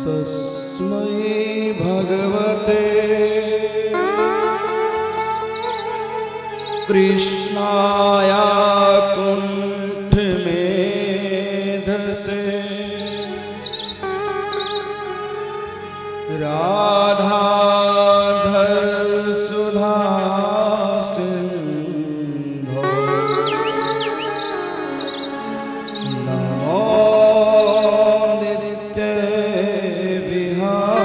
तस्मै भगवते कृष्णाय कुण्ठमेधसे राधाधर सुधा सिंधो नमो नित्य विहारिणे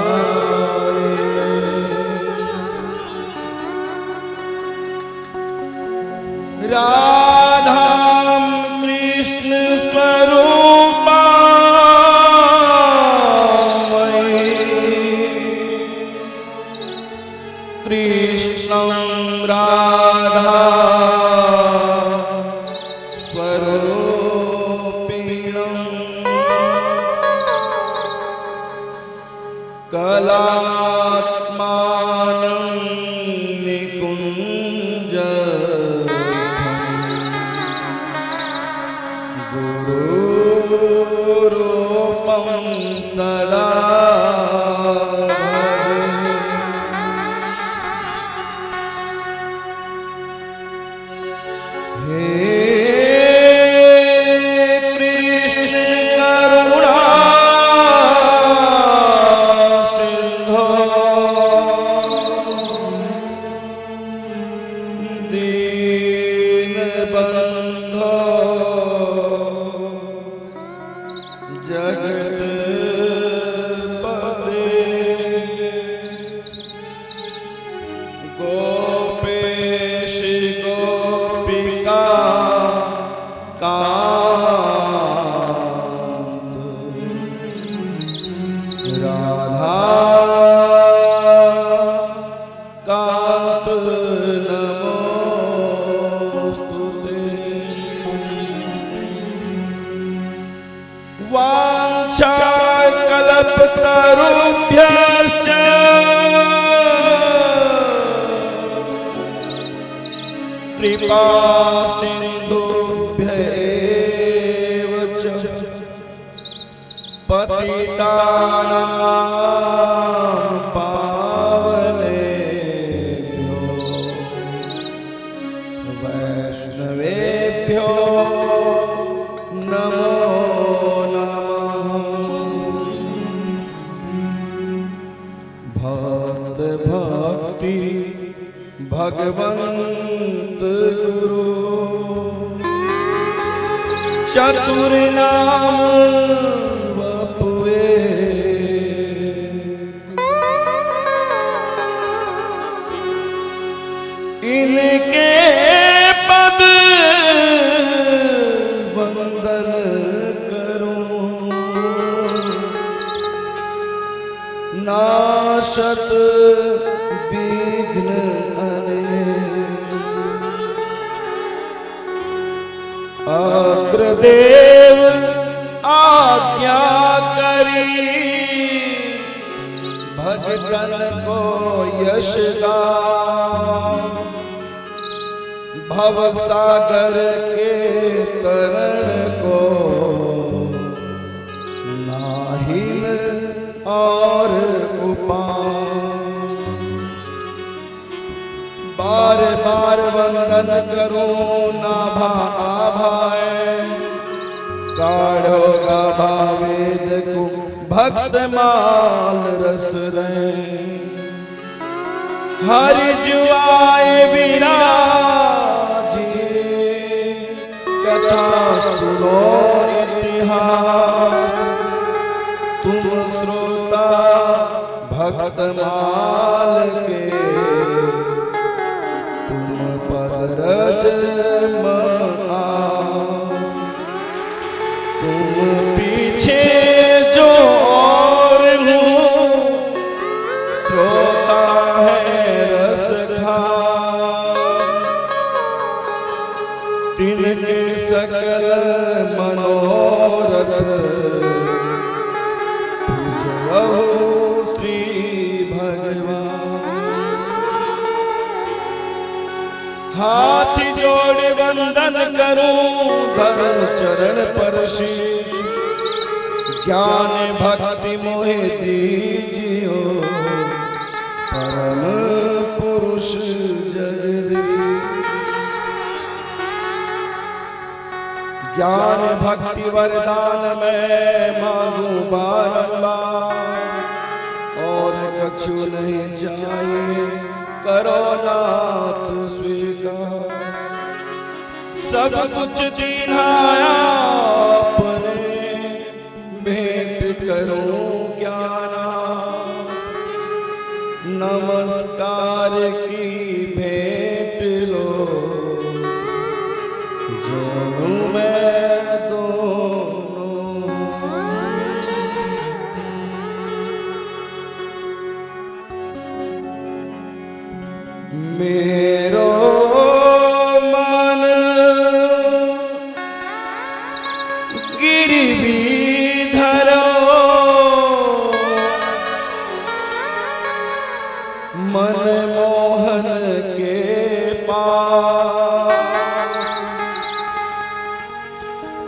राधा कृष्ण स्वरूपा कृष्णं राधा स्वरूपिणं कलात्मानं निकुञ्जस्थं गुरुरूपं सदा वाञ्छाकल्पतरुभ्यश्च कृपा सिन्धुभ्यैव च पतितानां पावनेभ्यो वैष्णवेभ्यो नमो भक्ति भगवंत गुरु चतुर नाम वपुए इनके पद वंदन करूं नाशत विघ्न अग्रदेव आज्ञा करी भजन को यश गान भव सागर के तरण को नाहिल और उपाय बार बार वंदन करूं नाभा आभाए काढ़ो गाभा वेद को भक्त माल रस रहे हरि जुआए विराजिए कथा सुनो इतिहास तुम श्रोता भक्त माल के रज मम आस तुम पीछे जो और हूँ श्रोता है रस खा तिनके सकल मनोरथ पूजहु श्री भगवान हाथ जोड़ वंदन करूं धर चरण पर शीश ज्ञान भक्ति मोहि दीजियो परम पुरुष जगदीश। ज्ञान भक्ति वरदान मैं मांगू बारंबार और कछु नहीं चाहिए करो नाथ स्वीकार। सब कुछ दीनाया अपने भेंट करूं ज्ञानाथ। नमस्कार की भेंट लो जोड़ूं मैं दोनों। मेरो मन गिरवी धरो मनमोहन के पास।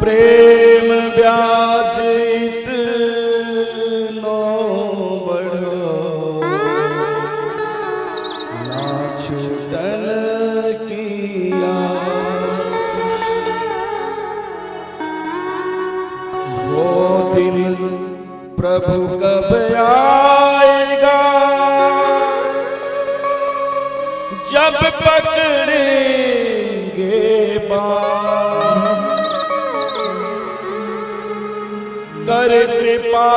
प्रेम ब्याज इतनो बढ़ो ना छूटन किया। वो दिन प्रभु कब आएगा जब पकड़ेंगे बाण। कर कृपा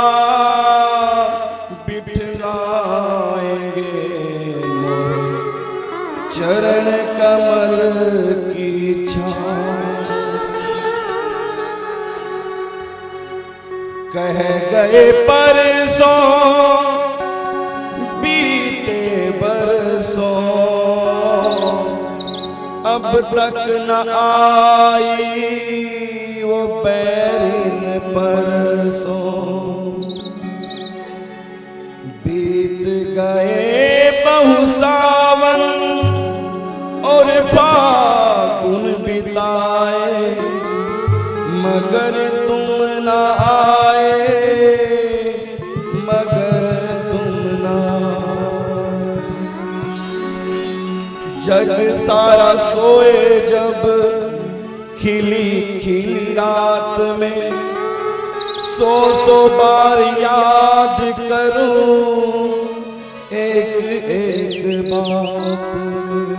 बिठलाएंगे चरण कमल की छाँव। कह गए परसों बीते बरसों अब तक न आई वो बैरिन परसों। बीत गए बहु सावन और फागुन बिताए मगर तुम न आए मगर तुम न आए। जग सारा सोए जब खिली खिली रात में सौ सौ बार याद करूं एक एक बात में।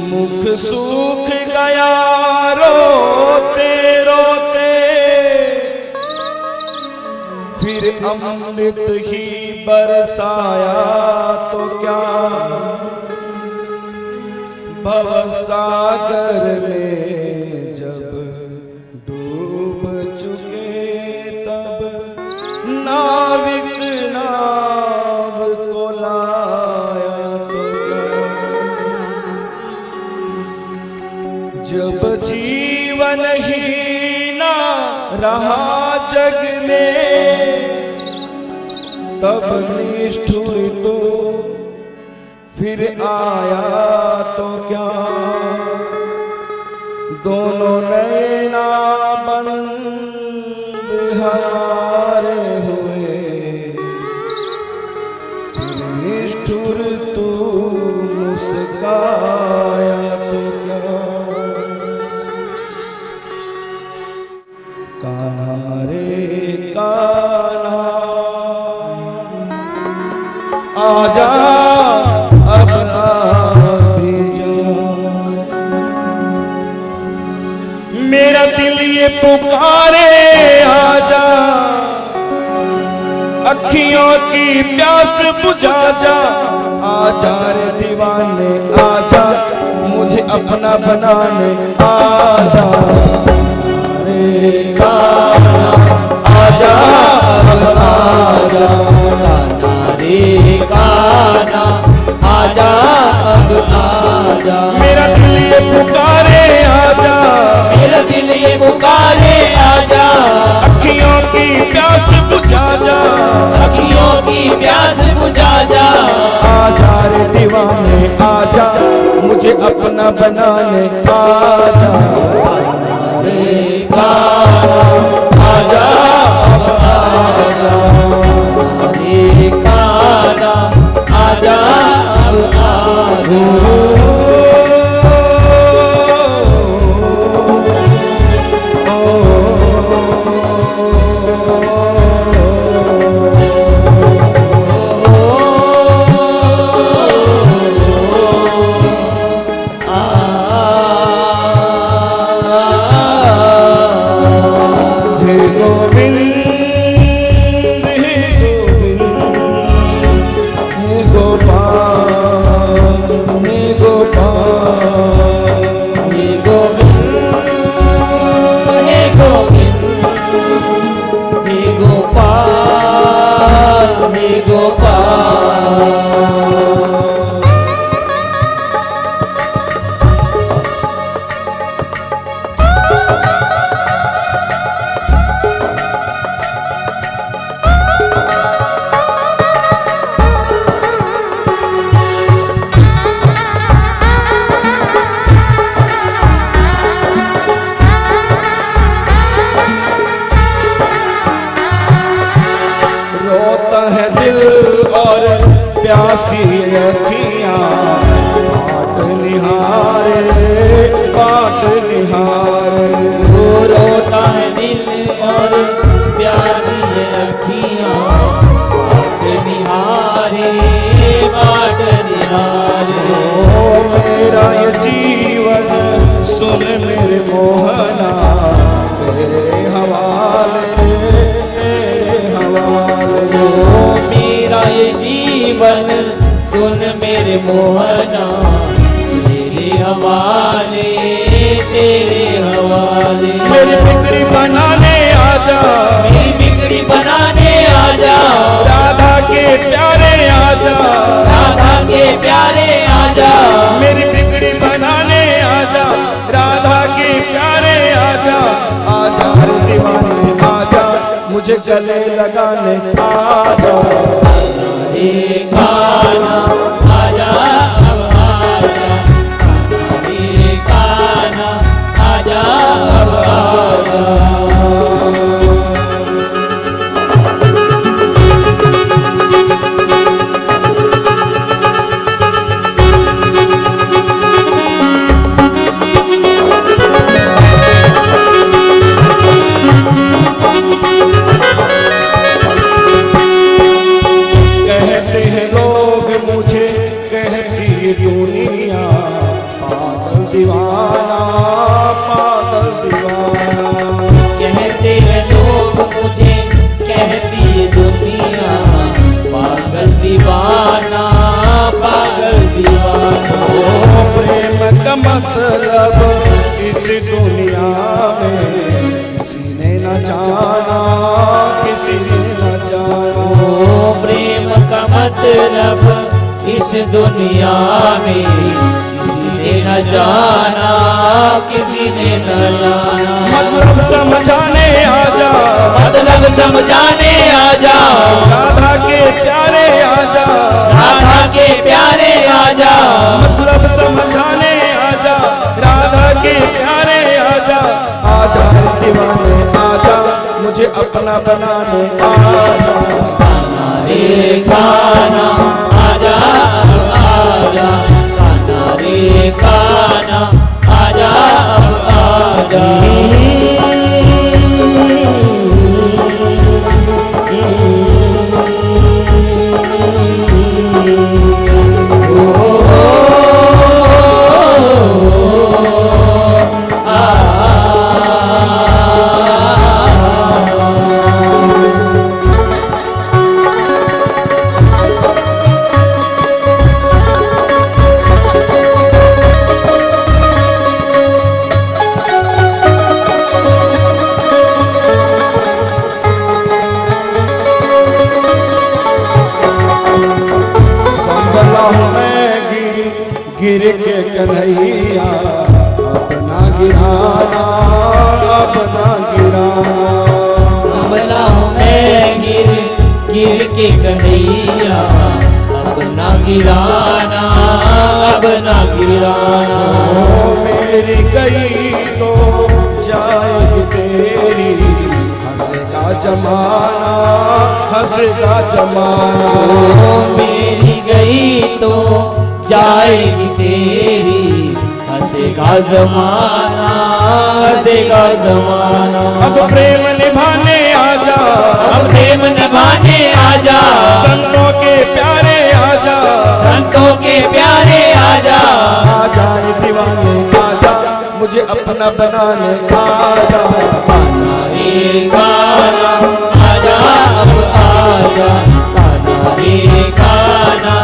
मुख सूख गया रोते रोते फिर अमृत ही बरसाया तो क्या। भवसागर में जब डूब चुके तब नाविक नाव को लाया तो क्या। जब जीवन ही ना रहा जग में तब निष्ठुर तो फिर आया तो क्या। दोनों नैना बंद हमारे हुए फिर निष्ठुर तू मुस्काया तो क्या। कान्हा रे कान्हा आजा अब आ भी जा। मेरा दिल ये पुकारे आजा अखियों की प्यास बुझा जा। आजा रे दीवाने आजा मुझे अपना बनाने आजा। रे कान्हा आजा अब आजा। रे कान्हा आजा अब आजा। मेरा दिल ये पुकारे आजा मेरा दिल ये पुकारे आजा। अखियों की प्यास बुझा जा अखियों की प्यास बुझा जा। आजा रे दीवाने आजा मुझे अपना बनाने आजा। रे कान्हा आजा गोपाल। रोता है दिल और प्यासी अखियाँ, बाट निहारे बाट निहारे। वो रोता है दिल और प्यासी अखियाँ, बाट निहारे बाट निहारे। ओ मेरा ये जीवन सुन मेरे मोहना, तेरे हवाले तेरे हवाले। ओ मेरा ये जीवन सुन मेरे मोहना, तेरे हवाले तेरे हवाले। मेरी बिगड़ी बनाने आजा, मेरी बिगड़ी बनाने आजा, राधा के प्यारे आजा, राधा के प्यारे आजा। मेरी बिगड़ी बनाने आजा, राधा के प्यारे आजा। आजा रे दीवाने आजा, मुझे गले लगाने आजा। रे काना आजा अब आजा, रे काना आजा अब आजा। कहते हैं लोग मुझे, कहती ये दुनिया, पागल दीवाना पागल दीवाना। कहते हैं लोग मुझे, कहती है दुनिया, पागल दीवाना पागल दीवाना। ओ प्रेम का मतलब इस दुनिया में किसी ने न जाना, किसी ने न जाना। ओ प्रेम का मतलब इस दुनिया में किसी ने न जाना, किसी ने न जाना। मतलब समझाने आजा, मतलब समझाने आजा, राधा के प्यारे आजा, राधा के प्यारे आजा। मतलब समझाने आजा, राधा के प्यारे आजा। आजा रे दीवाने आजा, मुझे अपना बनाने आजा। रे काना आजा अब आजा, काना रे काना आजा अब आजा। संभला हूँ मैं गिर के कन्हैया, अपना गिराना अपना गिराना। संभला हूँ मैं गिर के कन्हैया, अपना गिराना अपना गिराना। ओ मेरी गई तो जाएगी तेरी, हंसेगा जमाना हंसेगा जमाना। ओ मेरी गई तो जाएगी तेरी, हंसेगा जमाना हंसेगा जमाना। अब प्रेम निभाने आजा, अब प्रेम निभाने आजा, संतों के प्यारे आजा, संतों के प्यारे आजा। आजा रे दीवाने आजा, मुझे अपना बनाने आजा। काना रे काना आजा अब आजा, काना रे काना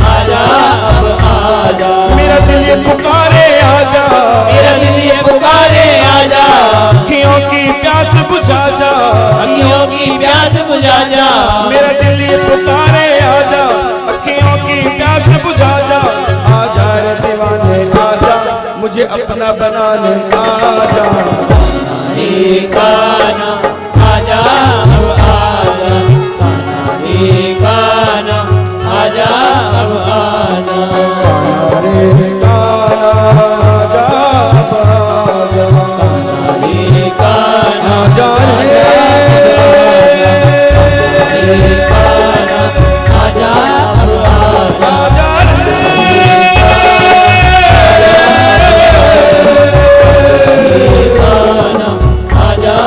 आजा अब आजा। मेरा दिल ये पुकारे आजा, मेरा दिल ये पुकारे आजा, अखियों की प्यास बुझा जा, अखियों की प्यास बुझा जा। मेरा दिल ये पुकारे दीवाने आजा, मुझे अपना बनाने आजा। रे कान्हा आजा अब आजा, कान्हा रे कान्हा आजा अब आजा। रे कान्हा आजा अब आजा, कान्हा रे कान्हा आजा रे कान्हा आजा अब आजा। आजा कान्हा आजा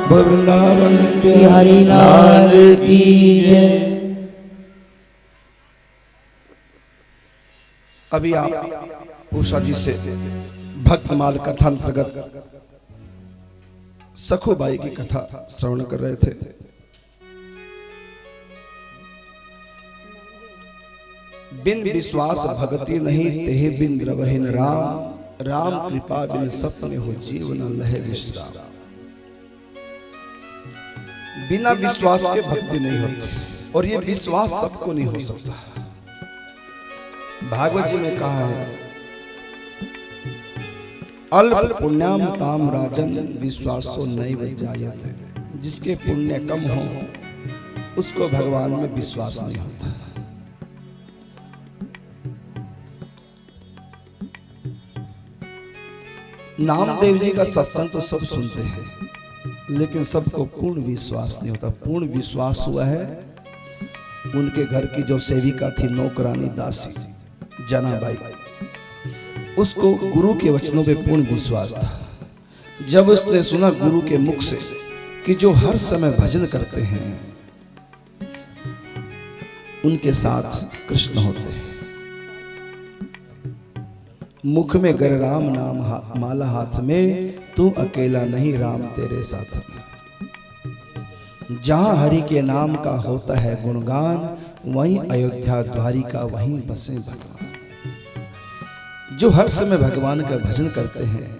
वृंदावन बिहारी लाल की जय। अभी आप उषा जी से भक्तमाल कथा अंतर्गत सखुबाई की कथा श्रवण कर रहे थे। बिन विश्वास भगति नहीं तेहे बिन द्रवहीन राम, राम कृपा बिन सपने हो जीवन लहे विश्राम। बिना विश्वास के भक्ति नहीं होती और ये विश्वास सबको नहीं हो सकता। भागवत जी में कहा है अल्प पुण्याम ताम राजन विश्वासो नैव जायते। जिसके पुण्य कम हो उसको भगवान में विश्वास नहीं होता। नामदेव जी का सत्संग तो सब सुनते हैं लेकिन सबको पूर्ण विश्वास नहीं होता। पूर्ण विश्वास हुआ है उनके घर की जो सेविका थी नौकरानी दासी जनाबाई, उसको गुरु के वचनों पे पूर्ण विश्वास था। जब उसने सुना गुरु के मुख से कि जो हर समय भजन करते हैं उनके साथ कृष्ण होते हैं, मुख में गर राम नाम माला हाथ में, तू अकेला नहीं राम तेरे साथ में। जहां हरि के नाम का होता है गुणगान, वहीं अयोध्या द्वारिका वहीं बसे भगवान। जो हर समय भगवान का भजन करते हैं,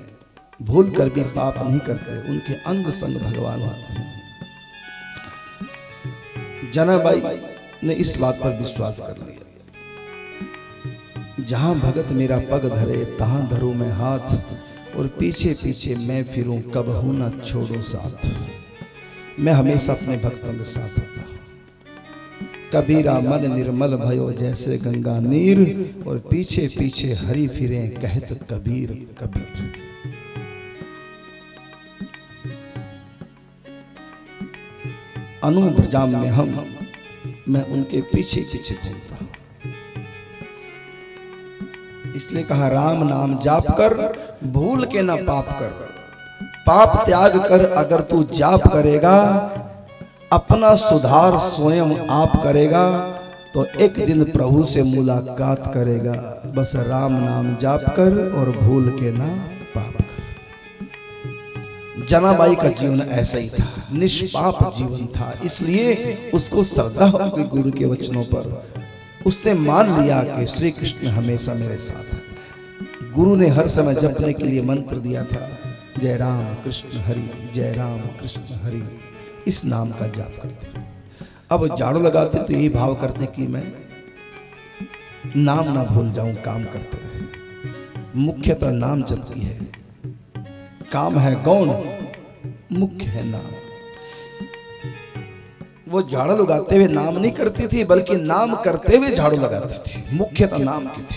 भूल कर भी पाप नहीं करते, उनके अंग संग भगवान होते हैं। जनाबाई ने इस बात पर विश्वास कर लिया, जहां भगत मेरा पग धरे तहां धरूं मैं हाथ, और पीछे पीछे मैं फिरूं कबहू न छोड़ो साथ। मैं हमेशा अपने भक्तों के साथ होता हूं। कबीरा मन निर्मल भयो जैसे गंगा नीर, और पीछे पीछे हरि फिरे कहत कबीर कबीर। अनुब्रजाम में हम, मैं उनके पीछे पीछे घूमता हूं। इसलिए कहा राम नाम जाप कर, भूल के ना पाप कर। पाप त्याग कर अगर तू जाप करेगा, अपना सुधार स्वयं आप करेगा, तो एक दिन प्रभु से मुलाकात करेगा। बस राम नाम जाप कर और भूल के ना पाप कर। जनाबाई का जीवन ऐसा ही था, निष्पाप जीवन था। इसलिए उसको श्रद्धा हो गई गुरु के वचनों पर। उसने मान लिया कि श्री कृष्ण हमेशा मेरे साथ है। गुरु ने हर समय जपने के लिए मंत्र दिया था, जय राम कृष्ण हरि, जय राम कृष्ण हरि। इस नाम का जाप करते। अब झाड़ू लगाते तो यही भाव करते कि मैं नाम ना भूल जाऊं। काम करते रहे, मुख्यतः नाम जप की है। काम है गौण, मुख्य है नाम। वो झाड़ू लगाते हुए नाम नहीं करती थी, बल्कि नाम करते हुए झाड़ू लगाती थी। मुख्यतः नाम की थी।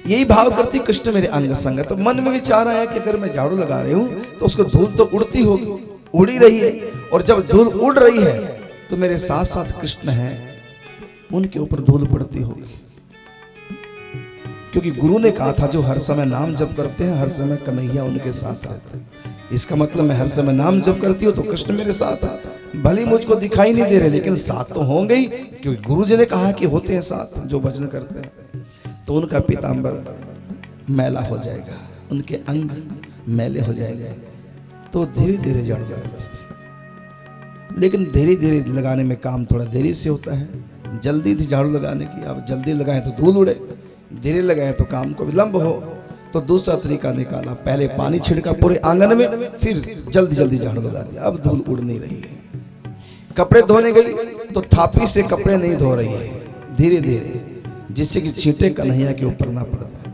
यही भाव करती कृष्ण मेरे अंग संग। तो मन में विचार आया कि अगर मैं झाड़ू लगा रही हूं तो उसको धूल तो उड़ती होगी, उड़ी रही है, और जब धूल उड़ रही है तो मेरे साथ साथ कृष्ण है, उनके ऊपर धूल पड़ती होगी। क्योंकि गुरु ने कहा था जो हर समय नाम जप करते हैं, हर समय कन्हैया उनके साथ रहते हैं। इसका मतलब मैं हर समय नाम जप करती हूँ तो कृष्ण मेरे साथ है। भले मुझको दिखाई नहीं दे रहे, लेकिन साथ तो होंगे ही, क्योंकि गुरु जी ने कहा कि होते हैं साथ जो भजन करते हैं। तो उनका पीतांबर मैला हो जाएगा, उनके अंग मैले हो जाएंगे। तो धीरे धीरे झाड़ू लगाती थी, लेकिन धीरे धीरे लगाने में काम थोड़ा देरी से होता है। जल्दी थी झाड़ू लगाने की, अब जल्दी लगाए तो धूल उड़े, धीरे लगाए तो काम को विलंब हो। तो दूसरा तरीका निकाला, पहले पानी छिड़का पूरे आंगन में, फिर जल्दी जल्दी झाड़ू लगा दिया। अब धूल उड़ नहीं रही है। कपड़े धोने गई तो थापी से कपड़े नहीं धो रही है, धीरे धीरे, जिससे कि छींटे कन्हैया के ऊपर ना पड़ जाए।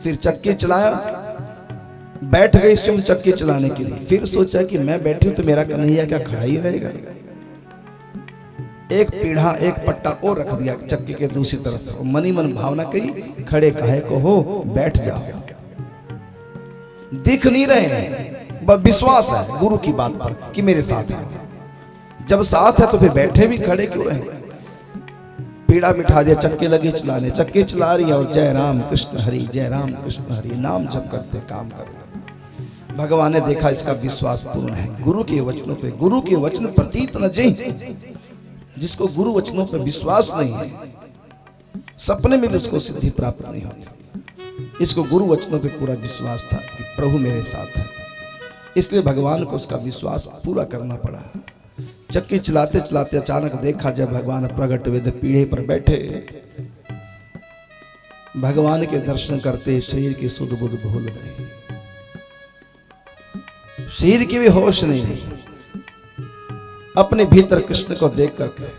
फिर चक्की चलाया, बैठ गई स्वयं चक्की चलाने के लिए। फिर सोचा कि मैं बैठी हूं तो मेरा कन्हैया क्या खड़ा ही रहेगा। एक पीढ़ा, एक पट्टा और रख दिया चक्की के दूसरी तरफ। मनी मन भावना कही, खड़े काहे को हो, बैठ जाओ। दिख नहीं रहे हैं, बस विश्वास है गुरु की बात पर कि मेरे साथ है। जब साथ है तो फिर बैठे भी खड़े क्यों रहे। पीड़ा बिठा दिया, चक्की लगी चलाने, चक्की चला रही है और जय राम कृष्ण हरि, जय राम कृष्ण हरि नाम जप करते काम कर रहे। भगवान ने देखा इसका विश्वास पूर्ण है गुरु के वचनों पे। गुरु के वचन प्रतीत न जय, जिसको गुरु वचनों पे विश्वास नहीं है, सपने में भी उसको सिद्धि प्राप्त नहीं होती। इसको गुरु वचनों पे पूरा विश्वास था कि प्रभु मेरे साथ है, इसलिए भगवान को उसका विश्वास पूरा करना पड़ा। चक्की चलाते चलाते अचानक देखा जब भगवान प्रगट वेद पीढ़े पर बैठे, भगवान के दर्शन करते शरीर की सुध बुध भूल गई, शरीर की भी होश नहीं रही। अपने भीतर कृष्ण को देख करके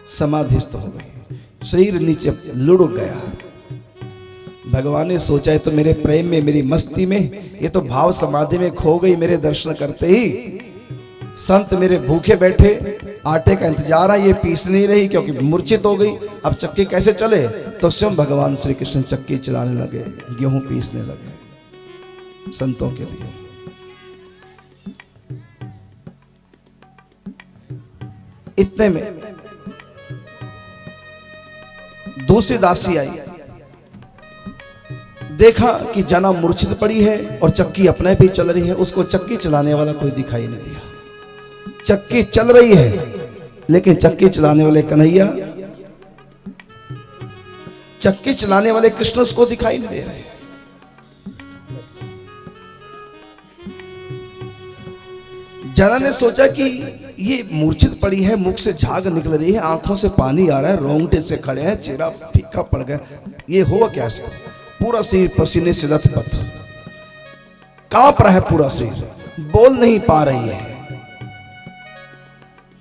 समाधिस्थ हो गई, शरीर नीचे लुढ़क गया। भगवान ने सोचा तो मेरे प्रेम में, मेरी मस्ती में, ये तो भाव समाधि में खो गई। मेरे दर्शन करते ही संत मेरे भूखे बैठे, आटे का इंतजार है, ये पीस नहीं रही क्योंकि मूर्छित हो गई। अब चक्की कैसे चले, तो स्वयं भगवान श्री कृष्ण चक्की चलाने लगे, गेहूं पीसने लगे संतों के लिए। इतने में दूसरी दासी आई, देखा कि जना मूर्छित पड़ी है और चक्की अपने भी चल रही है। उसको चक्की चलाने वाला कोई दिखाई नहीं दिया। चक्की चल रही है लेकिन चक्की चलाने वाले कन्हैया, चक्की चलाने वाले कृष्ण उसको दिखाई नहीं दे रहे। जना ने सोचा कि ये मूर्छित पड़ी है, मुख से झाग निकल रही है, आंखों से पानी आ रहा है, रोंगटे से खड़े हैं, चेहरा फीका पड़ गया, ये हुआ क्या इसको। पूरा शरीर पसीने से लथपथ, कांप रहा है पूरा शरीर, बोल नहीं पा रही है।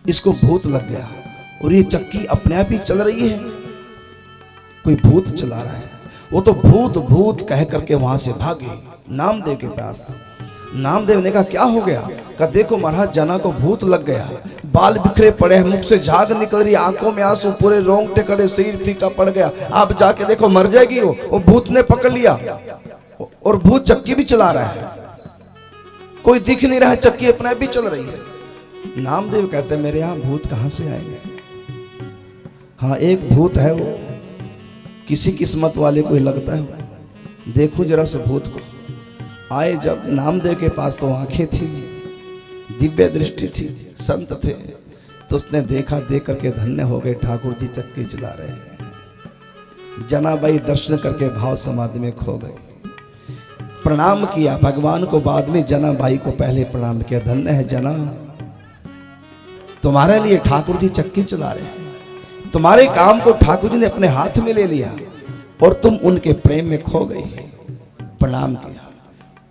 इसको भूत लग गया और ये चक्की अपने आप ही चल रही है, कोई भूत चला रहा है। वो तो भूत भूत कह करके वहां से भागे नामदेव के पास। नामदेव ने कहा क्या हो गया। कहा देखो महाराज, जना को भूत लग गया, बाल बिखरे पड़े हैं, मुख से झाग निकल रही, आंखों में आंसू, पूरे रोंगटे खड़े, शरीर फीका पड़ गया। आप जाके देखो मर जाएगी वो भूत ने पकड़ लिया और भूत चक्की भी चला रहा है, कोई दिख नहीं रहा है, चक्की अपने आप भी चल रही है। नामदेव कहते हैं मेरे यहां भूत कहां से आएंगे। हाँ एक भूत है, वो किसी किस्मत वाले को ही लगता है। देखो जरा से भूत को। आए जब नामदेव के पास तो आंखें थी, दिव्य दृष्टि थी, संत थे, तो उसने देखा, देख करके धन्य हो गए, ठाकुर जी चक्की चला रहे हैं। जनाबाई दर्शन करके भाव समाधि में खो गए। प्रणाम किया भगवान को, बाद में जनाबाई को पहले प्रणाम किया। धन्य है जना, तुम्हारे लिए ठाकुर जी चक्की चला रहे हैं, तुम्हारे काम को ठाकुर जी ने अपने हाथ में ले लिया और तुम उनके प्रेम में खो गई। प्रणाम किया।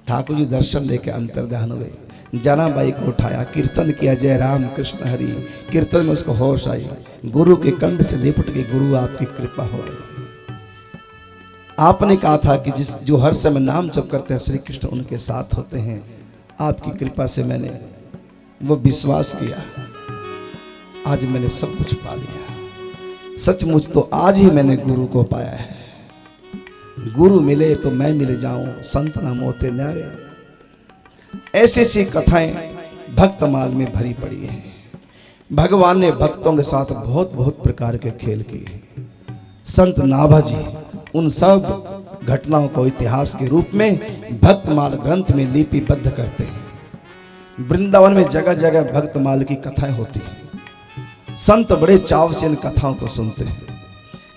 ठाकुर जी दर्शन लेके अंतर्ध्यान हुए, जनाबाई को उठाया, कीर्तन किया जय राम कृष्ण हरि। कीर्तन में उसको होश आई, गुरु के कंठ से लिपट के गुरु आपकी कृपा हो गई। आपने कहा था कि जो हर समय नाम जप करते हैं श्री कृष्ण उनके साथ होते हैं। आपकी कृपा से मैंने वो विश्वास किया, आज मैंने सब कुछ पा लिया। सचमुच तो आज ही मैंने गुरु को पाया है। गुरु मिले तो मैं मिल जाऊं, संत नाम होते न्यारे। ऐसी ऐसी कथाएं भक्तमाल में भरी पड़ी हैं। भगवान ने भक्तों के साथ बहुत बहुत प्रकार के खेल किए। संत नाभाजी उन सब घटनाओं को इतिहास के रूप में भक्तमाल ग्रंथ में लिपिबद्ध करते हैं। वृंदावन में जगह जगह भक्तमाल की कथाएं होती हैं। संत बड़े चाव से इन कथाओं को सुनते हैं,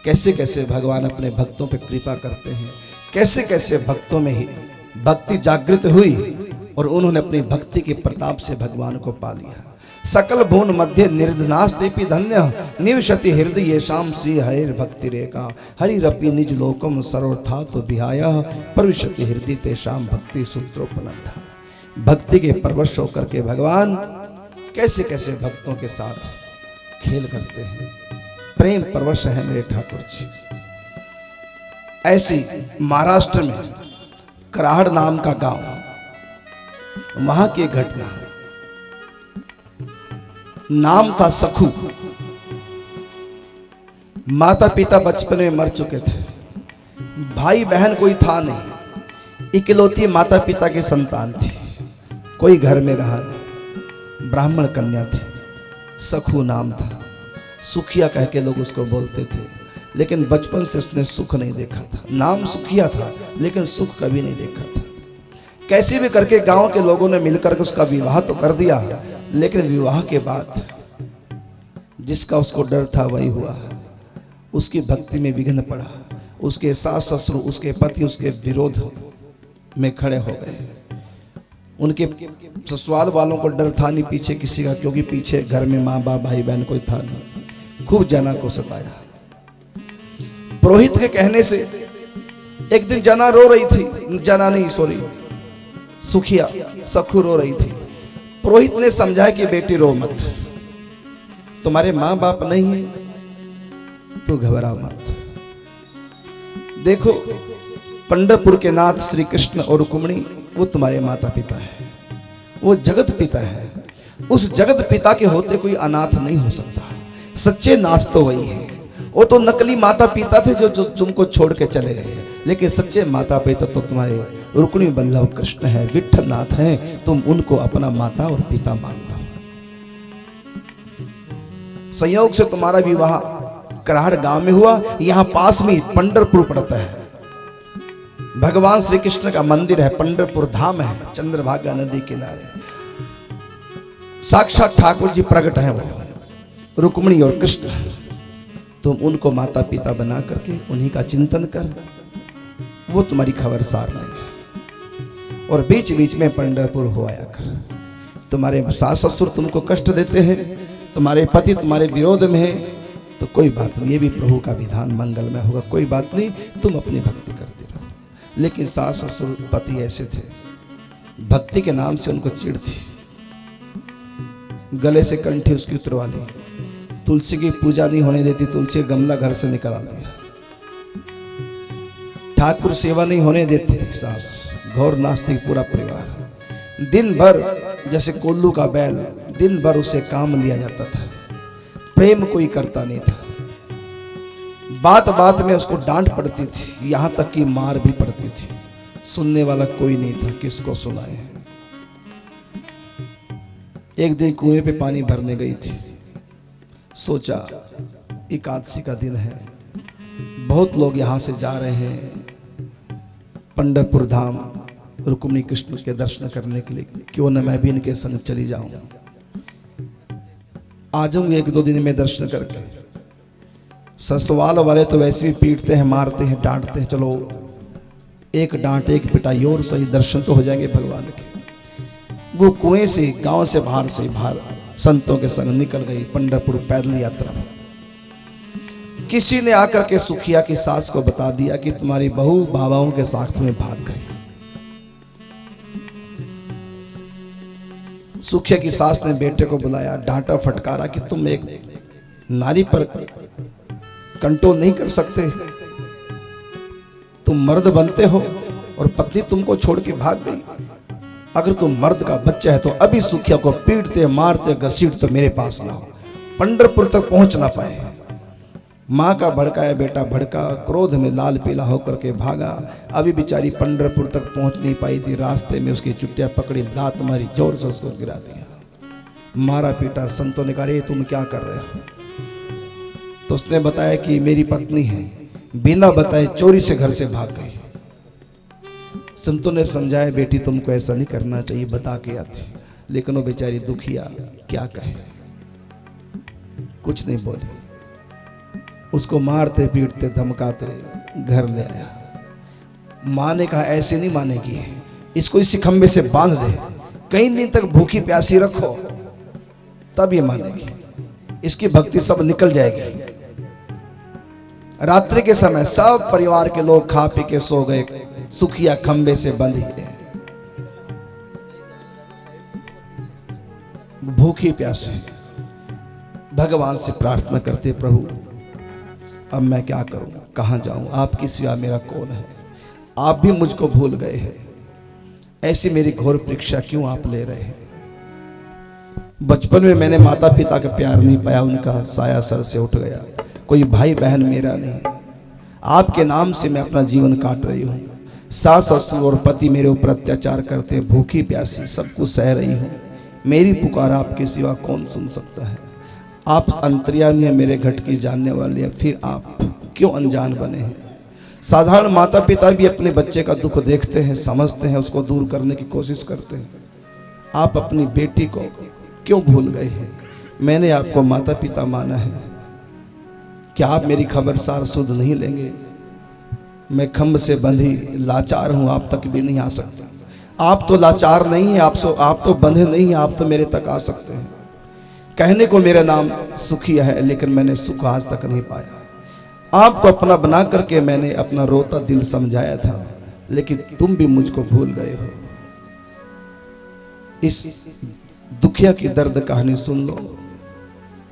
कैसे कैसे भगवान अपने भक्तों पर कृपा करते हैं, कैसे कैसे भक्तों में ही भक्ति जागृत हुई और उन्होंने अपनी भक्ति के प्रताप से भगवान को पा लिया। सकल भुवन मध्य निर्धनास्तेपि धन्य निवसति हृदय येषाम श्री हरिर भक्ति रेखा हरिरपि निज लोकम सर्वथा तो विहाय प्रविशति हृदय तेषाम भक्ति सूत्रोपनता। भक्ति के परवश होकर के भगवान कैसे कैसे भक्तों के साथ खेल करते हैं, प्रेम परवश है मेरे ठाकुर जी। ऐसी महाराष्ट्र में कराहड़ नाम का गांव, वहां की घटना, नाम था सखू। माता पिता बचपन में मर चुके थे, भाई बहन कोई था नहीं, इकलौती माता पिता की संतान थी, कोई घर में रहा नहीं, ब्राह्मण कन्या थी, सखू नाम था। सुखिया कह के लोग उसको बोलते थे, लेकिन बचपन से उसने सुख नहीं देखा था। नाम सुखिया था लेकिन सुख कभी नहीं देखा था। कैसे भी करके गांव के लोगों ने मिलकर के उसका विवाह तो कर दिया, लेकिन विवाह के बाद जिसका उसको डर था वही हुआ। उसकी भक्ति में विघ्न पड़ा, उसके सास ससुर, उसके पति उसके विरोध में खड़े हो गए। उनके ससुराल वालों को डर था नहीं पीछे किसी का, क्योंकि पीछे घर में माँ बाप भाई बहन कोई था नहीं। खूब जना को सताया। पुरोहित के कहने से एक दिन जना रो रही थी, जना नहीं सॉरी सुखिया सखू रो रही थी। पुरोहित ने समझाया कि बेटी रो मत, तुम्हारे माँ बाप नहीं है तो घबरा मत। देखो पंढरपुर के नाथ श्री कृष्ण और रुक्मिणी वो तुम्हारे माता पिता है, वो जगत पिता है। उस जगत पिता के होते कोई अनाथ नहीं हो सकता। सच्चे नाथ तो वही है। वो तो नकली माता पिता थे जो तुमको छोड़ के चले गए, लेकिन सच्चे माता पिता तो तुम्हारे रुक्मिणी बल्लभ कृष्ण है, विठ्ठल नाथ हैं। तुम उनको अपना माता और पिता मान लो। संयोग से तुम्हारा विवाह कराहड़ गांव में हुआ। यहां पास में पंढरपुर पड़ता है, भगवान श्री कृष्ण का मंदिर है, पंढरपुर धाम है, चंद्रभागा नदी किनारे। साक्षात ठाकुर जी प्रकट हैं, वो रुक्मिणी और कृष्ण। तुम उनको माता पिता बना करके उन्हीं का चिंतन कर, वो तुम्हारी खबर सार लेंगे। और बीच बीच में पंढरपुर हो आया कर। तुम्हारे सास ससुर तुमको कष्ट देते हैं, तुम्हारे पति तुम्हारे विरोध में है, तो कोई बात नहीं, ये भी प्रभु का विधान मंगलमय होगा, कोई बात नहीं, तुम अपनी भक्ति करते रहो। लेकिन सास ससुर पति ऐसे थे, भक्ति के नाम से उनको चिढ़ थी। गले से कंठी उसकी उतरवा ली, तुलसी की पूजा नहीं होने देती, तुलसी का गमला घर से निकाल दिया, ठाकुर सेवा नहीं होने देती थी सास। घोर नास्तिक पूरा परिवार। दिन भर जैसे कोल्लू का बैल, दिन भर उसे काम लिया जाता था, प्रेम कोई करता नहीं था। बात बात में उसको डांट पड़ती थी, यहां तक कि मार भी पड़ती थी। सुनने वाला कोई नहीं था, किसको सुनाए। एक दिन कुएं पे पानी भरने गई थी, सोचा एकादशी का दिन है, बहुत लोग यहां से जा रहे हैं पंढरपुर धाम रुक्मिणी कृष्ण के दर्शन करने के लिए, क्यों न मैं भी इनके संग चली जाऊं। आ जाऊंगी एक दो दिन में दर्शन करके। ससुराल वाले तो वैसे भी पीटते हैं, मारते हैं, डांटते हैं, चलो एक डांट एक पिटाई और सही, दर्शन तो हो जाएंगे भगवान के। वो कुएं से गांव से बाहर संतों के संग निकल गई पंढरपुर पैदल यात्रा में। किसी ने आकर के सुखिया की सास को बता दिया कि तुम्हारी बहू बाबाओं के साथ में भाग गई। सुखिया की सास ने बेटे को बुलाया, डांटा फटकारा कि तुम एक नारी पर कंट्रोल नहीं कर सकते, तुम मर्द बनते हो और पत्नी तुमको छोड़ के भाग गई। अगर तुम मर्द का बच्चा है तो अभी सुखिया को पीटते मारते घसीटते मेरे पास लाओ, पंढरपुर तक पहुंच ना पाए। माँ का भड़काया बेटा भड़का, क्रोध में लाल पीला होकर के भागा। अभी बेचारी पंढरपुर तक पहुंच नहीं पाई थी, रास्ते में उसकी चुटिया पकड़ी, लात मारी, जोर से उसको गिरा दिया, मारा पीटा। संतों ने कहा रे तुम क्या कर रहे हो? तो उसने बताया कि मेरी पत्नी है, बिना बताए चोरी से घर से भाग गई। संतों ने समझाया बेटी तुमको ऐसा नहीं करना चाहिए, बता के आती। लेकिन वो बेचारी दुखिया क्या कहे, कुछ नहीं बोली। उसको मारते पीटते धमकाते घर ले आया। माँ ने कहा ऐसे नहीं मानेगी, इसको इसी खंबे से बांध दे, कई दिन तक भूखी प्यासी रखो। तब ये मानेगी। इसकी भक्ति सब निकल जाएगी। रात्रि के समय सब परिवार के लोग खा पी के सो गए, सुखिया खंबे से बंधी है, भूखी प्यासी भगवान से प्रार्थना करते, प्रभु अब मैं क्या करूं, कहां जाऊं, आपकी सिवा मेरा कौन है, आप भी मुझको भूल गए हैं, ऐसी मेरी घोर परीक्षा क्यों आप ले रहे हैं। बचपन में मैंने माता पिता का प्यार नहीं पाया, उनका साया सर से उठ गया, कोई भाई बहन मेरा नहीं, आपके नाम से मैं अपना जीवन काट रही हूँ। सास ससुर और पति मेरे ऊपर अत्याचार करते, भूखी प्यासी सब कुछ सह रही हूँ, मेरी पुकार आपके सिवा कौन सुन सकता है। आप अंतर्यामी हैं, मेरे घट की जानने वाले हैं, फिर आप क्यों अनजान बने हैं। साधारण माता पिता भी अपने बच्चे का दुख देखते हैं, समझते हैं, उसको दूर करने की कोशिश करते हैं। आप अपनी बेटी को क्यों भूल गए हैं। मैंने आपको माता पिता माना है, क्या आप मेरी खबर सार सुध नहीं लेंगे। मैं खम्भ से बंधी लाचार हूँ, आप तक भी नहीं आ सकता। आप तो लाचार नहीं हैं, आप तो बंधे नहीं हैं, आप तो मेरे तक आ सकते हैं। कहने को मेरा नाम सुखिया है, लेकिन मैंने सुख आज तक नहीं पाया। आपको अपना बना करके मैंने अपना रोता दिल समझाया था, लेकिन तुम भी मुझको भूल गए हो। इस दुखिया की दर्द कहानी सुन लो।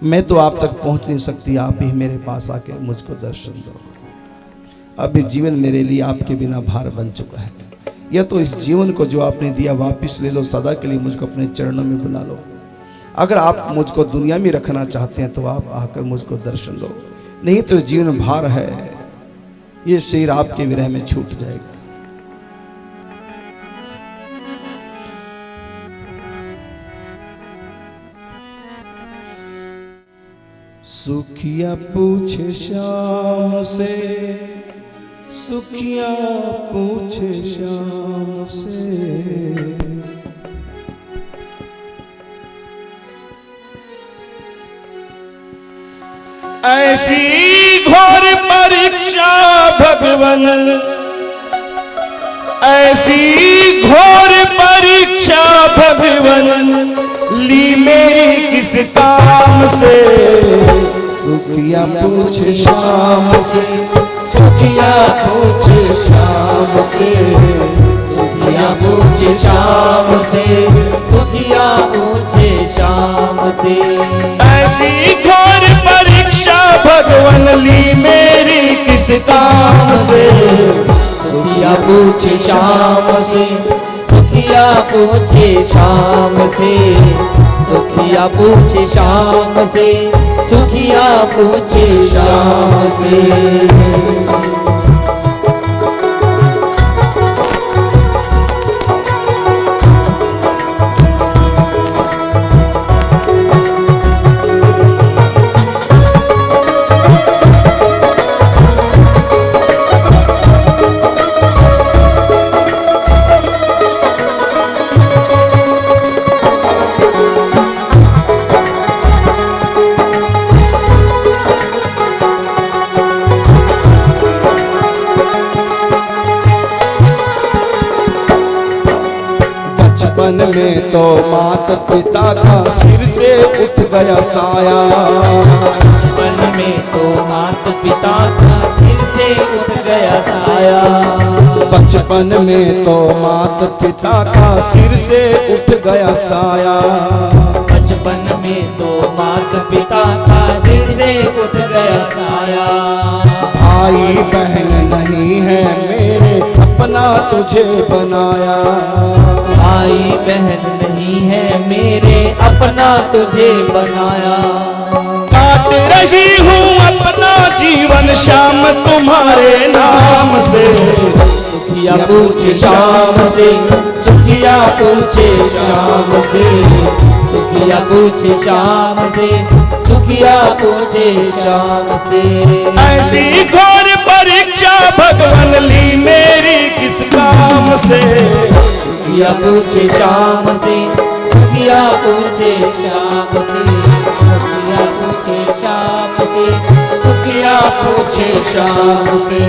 मैं तो आप तक पहुंच नहीं सकती, आप ही मेरे पास आके मुझको दर्शन दो। अभी जीवन मेरे लिए आपके बिना भार बन चुका है। या तो इस जीवन को जो आपने दिया वापस ले लो, सदा के लिए मुझको अपने चरणों में बुला लो। अगर आप मुझको दुनिया में रखना चाहते हैं तो आप आकर मुझको दर्शन दो, नहीं तो जीवन भार है, ये शरीर आपके विरह में छूट जाएगा। सुखिया पूछे श्याम से, सुखिया पूछे श्याम से, ऐसी घोर परीक्षा भगवन, ऐसी घोर परीक्षा भगवन, ली मेरी किस काम से। सुखिया पूछ शाम से, सुखिया पूछ शाम से, सुखिया पूछे शाम से, सुखिया पूछे शाम से। ऐसी घोर परीक्षा भगवन, ली मेरी किस काम से। सुखिया पूछे शाम से, सुखिया पूछे शाम से, सुखिया पूछे शाम से, सुखिया पूछे शाम से। बचपन में तो माता पिता का सिर से उठ गया साया। बचपन में तो माता पिता का सिर से उठ गया साया। बचपन में तो माता पिता का सिर से उठ गया साया। बचपन में तो माता पिता का सिर से उठ गया साया। भाई बहन नहीं है मेरे, अपना तुझे बनाया। भाई बहन नहीं है मेरे, अपना तुझे बनाया। काट रही हूँ अपना जीवन श्याम तुम्हारे नाम से। सुखिया पूछे शाम से, सुखिया पूछे शाम से, सुखिया पूछे शाम से, सुखिया पूछे शाम से। ऐसी घोर परीक्षा भगवन, ली मेरी किस काम से। सुखिया पूछे शाम से, सुखिया पूछे शाम से, सुखिया पूछे शाम से, सुखिया पूछे शाम से।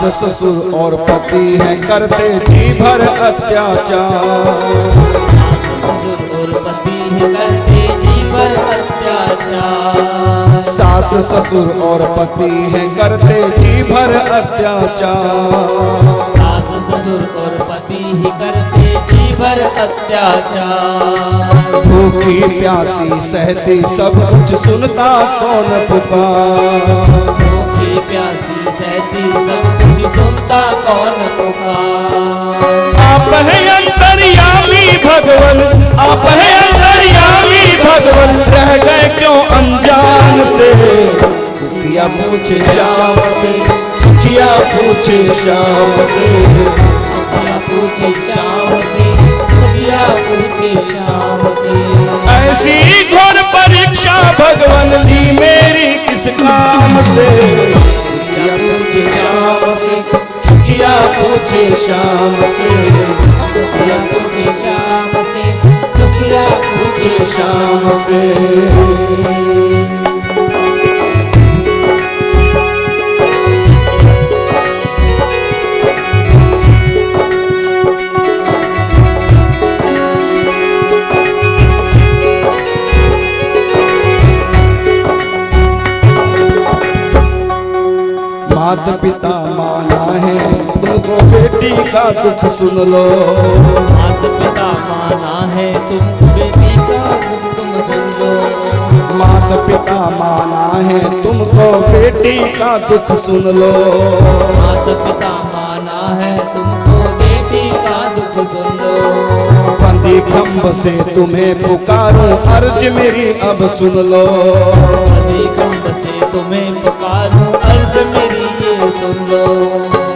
ससुर और पति हैं करते जी भर अत्याचार। ससुर और पति है करते जी भर अत्याचार। सास ससुर और पति हैं करते जी भर अत्याचार। सास ससुर और पति ही करते जी भर अत्याचार। भूखी प्यासी सहती सब कुछ सुनता कौन पुकार। भूखी प्यासी सहती सब कुछ सुनता कौन पुकार। आप है अंतर्यामी भगवन, आप है अंतर्यामी भगवन, रह गए क्यों अनजान से। सुखिया पूछे श्याम से, सुखिया पूछे श्याम से, सुखिया पूछे श्याम से, सुखिया पूछे श्याम से। ऐसी घोर परीक्षा भगवन ली मेरी किस काम से। सुखिया पूछे श्याम से, सुखिया पूछे श्याम से, सुखिया पूछे श्याम से, सुखिया पूछे श्याम से। माता पिता माना है तुमको बेटी का दुख सुन लो। माता पिता माना है तुम बेटी का दुख तुम सुन लो। माता पिता माना है तुमको बेटी का दुख सुन लो। माता पिता माना है तुमको बेटी का दुख सुन लो। बंदी खम्भ से तुम्हें पुकारूं अर्ज मेरी अब सुन लो। बंदी खम्भ से तुम्हें पुकारूं अर्ज मेरी ये सुन लो।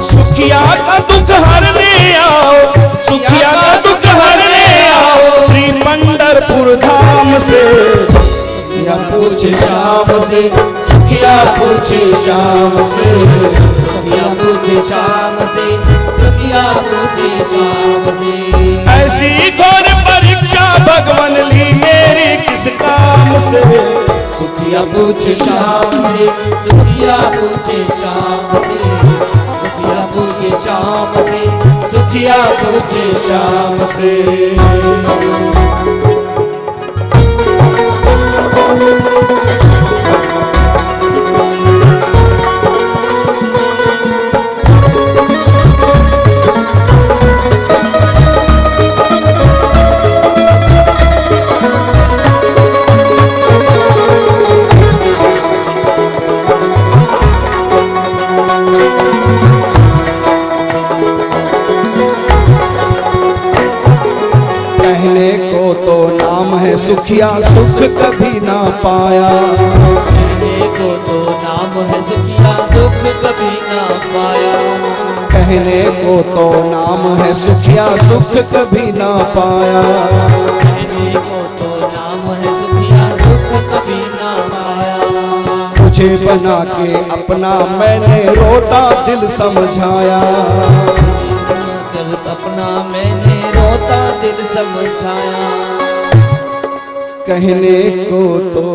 सुखिया का दुख हरने आओ, सुखिया का दुख हरने आओ, श्री पंढरपुर धाम से। सुखिया पूछे श्याम से, सुखिया पूछे श्याम से, सुखिया पूछे श्याम से, सुखिया पूछे श्याम से। ऐसी घोर परीक्षा भगवन ली मेरी किस काम से। सुखिया पूछे श्याम से, सुखिया पूछे श्याम से, सुखिया पूछे श्याम से, सुखिया पूछे श्याम से। कहने को तो नाम है सुखिया, सुख कभी ना पाया। कहने को तो नाम है सुखिया, सुख कभी ना पाया। कहने को तो नाम है सुखिया, सुख कभी ना पाया। कहने को तो नाम है सुखिया, सुख कभी ना पाया। तुझे बना के अपना मैंने रोता दिल समझाया। अपना मैंने रोता दिल समझाया। कहने को तो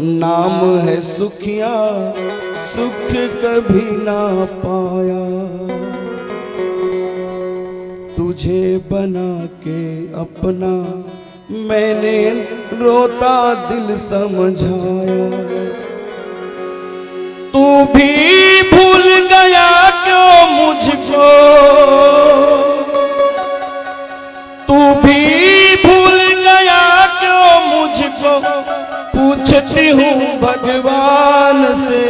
नाम है सुखिया, सुख कभी ना पाया। तुझे बना के अपना मैंने रोता दिल समझाया। तू भी भूल गया क्यों मुझको, तू भी भूल गया क्यों मुझको, पूछती हूँ भगवान से।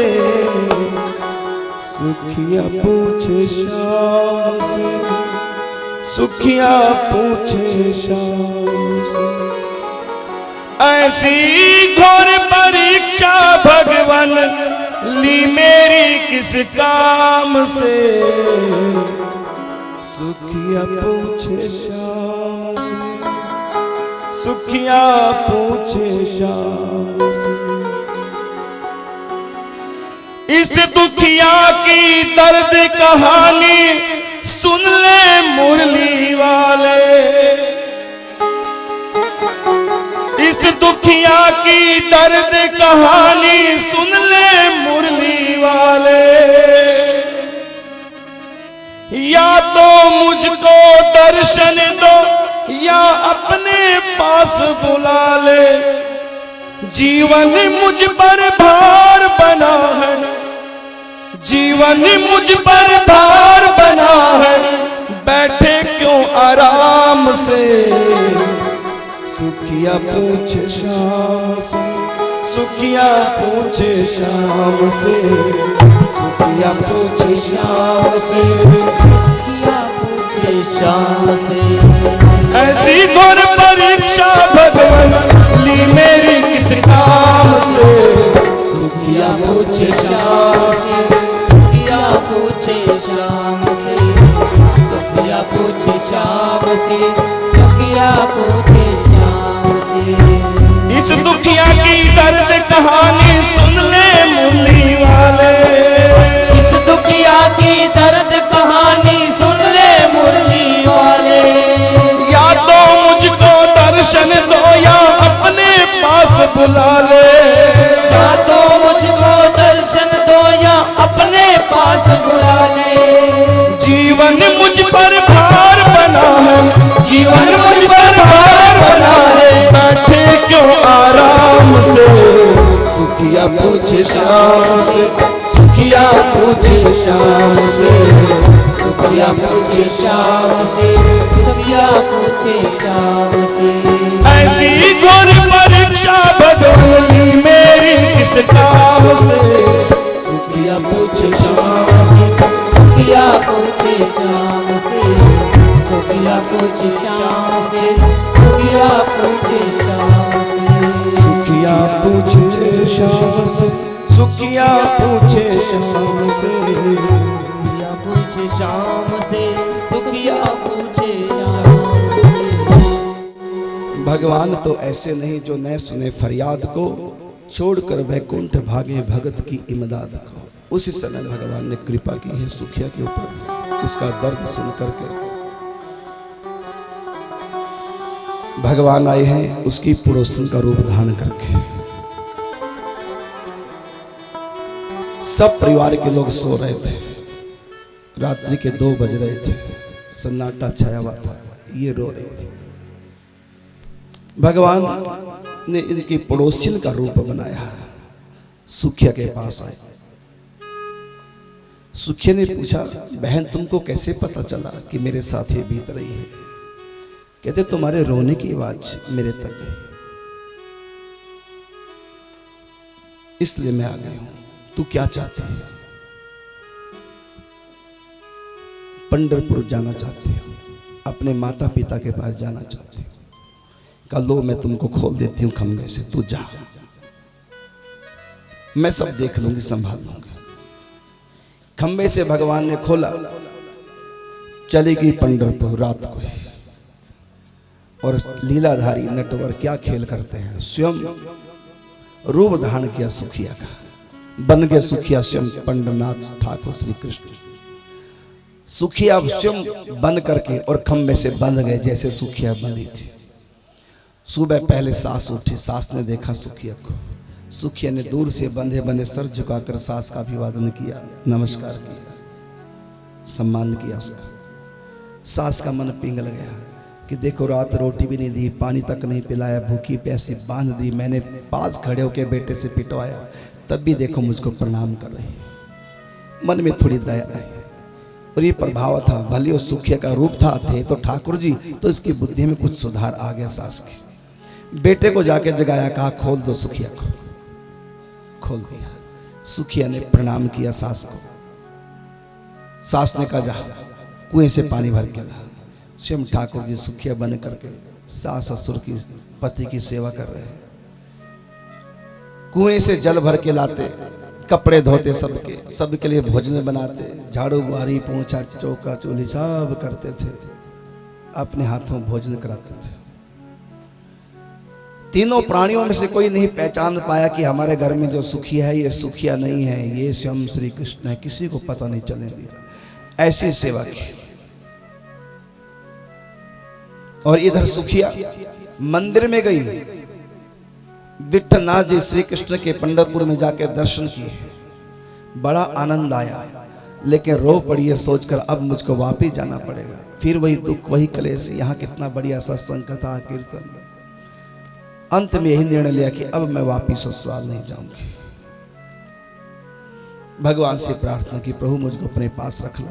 सुखिया पूछे श्याम से, सुखिया पूछे श्याम से। ऐसी घोर परीक्षा भगवन ली मेरी किस काम से। सुखिया पूछे श्याम से, सुखिया पूछे श्याम से। इस दुखिया की दर्द कहानी सुन ले मुरली वाले। इस दुखिया की दर्द कहानी सुन ले मुरली वाले। या तो मुझको दर्शन दो या अपने पास बुला ले, जीवन मुझ पर भार बना है, जीवन मुझ पर भार बना है, बैठे क्यों आराम से, सुखिया पूछे शाम से, सुखिया पूछे शाम से, सुखिया पूछे शाम से, सुखिया पूछे शाम से। ऐसी घोर परीक्षा भगवान ली मेरी किस काम से, सुखिया पूछे शाम से, सुखिया पूछे शाम से, सुखिया पूछे शाम से, सुखिया पूछे शाम से। इस दुखिया की दर्द कहानी सुन ले मुरली वाले, इस दुखिया की दर्द कहानी सुन ले मुरली वाले। या तो मुझको दर्शन दो या अपने पास बुला ले, या तो मुझको दर्शन दो या अपने पास बुला ले, जीवन मुझ पर भार बना है, जीवन मुझ पर भार बना है, बैठे क्यों आराम से, सुखिया पूछे शाम से, सुखिया पूछे शाम से, सुखिया पूछे शाम से, सुखिया पूछे शाम से। ऐसी घोर परीक्षा भगवान ली मेरी किस काम से, सुखिया पूछे शाम से, सुखिया पूछे शाम से, सुखिया पूछे शाम से, सुखिया पूछे शाम से। सुखिया पूछे शाम से, सुखिया पूछे शाम से, सुखिया पूछे शाम से, सुखिया पूछे शाम से। भगवान तो ऐसे नहीं जो न सुने फरियाद को, छोड़कर वैकुंठ भागे भगत की इमदाद को। उसी समय भगवान ने कृपा की है सुखिया के ऊपर, उसका दर्द सुन करके भगवान आए हैं उसकी पड़ोसन का रूप धारण करके। सब परिवार के लोग सो रहे थे, रात्रि के 2 बज रहे थे, सन्नाटा छाया हुआ था, ये रो रही थी। भगवान ने इनकी पड़ोसिन का रूप बनाया, सुखिया के पास आए। सुखिया ने पूछा, बहन तुमको कैसे पता चला कि मेरे साथ ये बीत रही है? कहते तुम्हारे रोने की आवाज मेरे तक गई, इसलिए मैं आ गई हूं। तू क्या चाहती है? पंढरपुर जाना चाहती हो, अपने माता पिता के पास जाना चाहती हो। कहा लो मैं तुमको खोल देती हूं खंभे से, तू जा, मैं सब देख लूंगी, संभाल लूंगी। खंभे से भगवान ने खोला, चली गई पंढरपुर रात को। और लीलाधारी नटवर क्या खेल करते हैं, स्वयं रूप धारण किया सुखिया का, बन गए सुखिया स्वयं पंडनाथ ठाकुर श्री कृष्ण। सुखिया स्वयं बन करके और खंभे से बंध गए जैसे सुखिया बंधी थी। सुबह पहले सास उठी, सास ने देखा सुखिया को। सुखिया ने दूर से बंधे बंधे सर झुकाकर सास का अभिवादन किया, नमस्कार किया, सम्मान किया उसका। सास का मन पिघल गया कि देखो रात रोटी भी नहीं दी, पानी तक नहीं पिलाया, भूखी प्यासी बांध दी, मैंने पास खड़े होकर बेटे से पिटवाया, तब भी देखो मुझको प्रणाम कर रही। मन में थोड़ी दया आई और ये प्रभाव था, भले वो सुखिया का रूप था थे तो ठाकुर जी, तो इसकी बुद्धि में कुछ सुधार आ गया। सास की बेटे को जाके जगाया, कहा खोल दो सुखिया को, खोल दिया। सुखिया ने प्रणाम किया सास को। सास ने कहा जा कुएं से पानी भर के ला। स्वयं ठाकुर जी सुखिया बन करके सास ससुर की पति की सेवा कर रहे हैं। कुएं से जल भर के लाते, कपड़े धोते, सबके लिए भोजन बनाते, झाड़ू बुहारी पोंछा चौका चूल्ही सब करते थे, अपने हाथों भोजन कराते थे। तीनों प्राणियों में से कोई नहीं पहचान पाया कि हमारे घर में जो सुखिया है ये सुखिया नहीं है, ये स्वयं श्री कृष्ण है। किसी को पता नहीं चलने दिया, ऐसी सेवा की। और इधर सुखिया मंदिर में गई, विठलनाथ जी श्री कृष्ण के पंढरपुर में जाकर दर्शन किए, बड़ा आनंद आया। लेकिन रो पड़ी है सोचकर अब मुझको वापिस जाना पड़ेगा। फिर वही दुख, वही कलेश, यहाँ कितना बढ़िया सत्संग कथा कीर्तन। अंत में यही निर्णय लिया कि अब मैं वापिस ससुराल नहीं जाऊंगी। भगवान से प्रार्थना की, प्रभु मुझको अपने पास रख लो,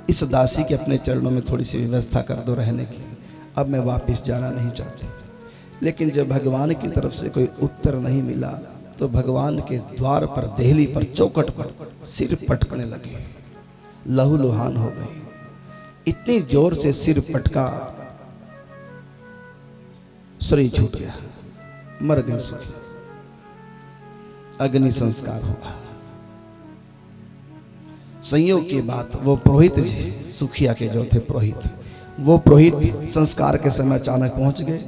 इस दासी के अपने चरणों में थोड़ी सी व्यवस्था कर दो रहने की, अब मैं वापिस जाना नहीं चाहती। लेकिन जब भगवान की तरफ से कोई उत्तर नहीं मिला तो भगवान के द्वार पर, देहली पर, चौखट पर सिर पटकने लगे, लहूलुहान हो गई। इतनी जोर से सिर पटका, शरीर छूट गया, मर गई सुखी। अग्नि संस्कार हुआ। संयोग की बात, वो पुरोहित जी, सुखिया के जो थे पुरोहित, वो पुरोहित संस्कार के समय अचानक पहुंच गए।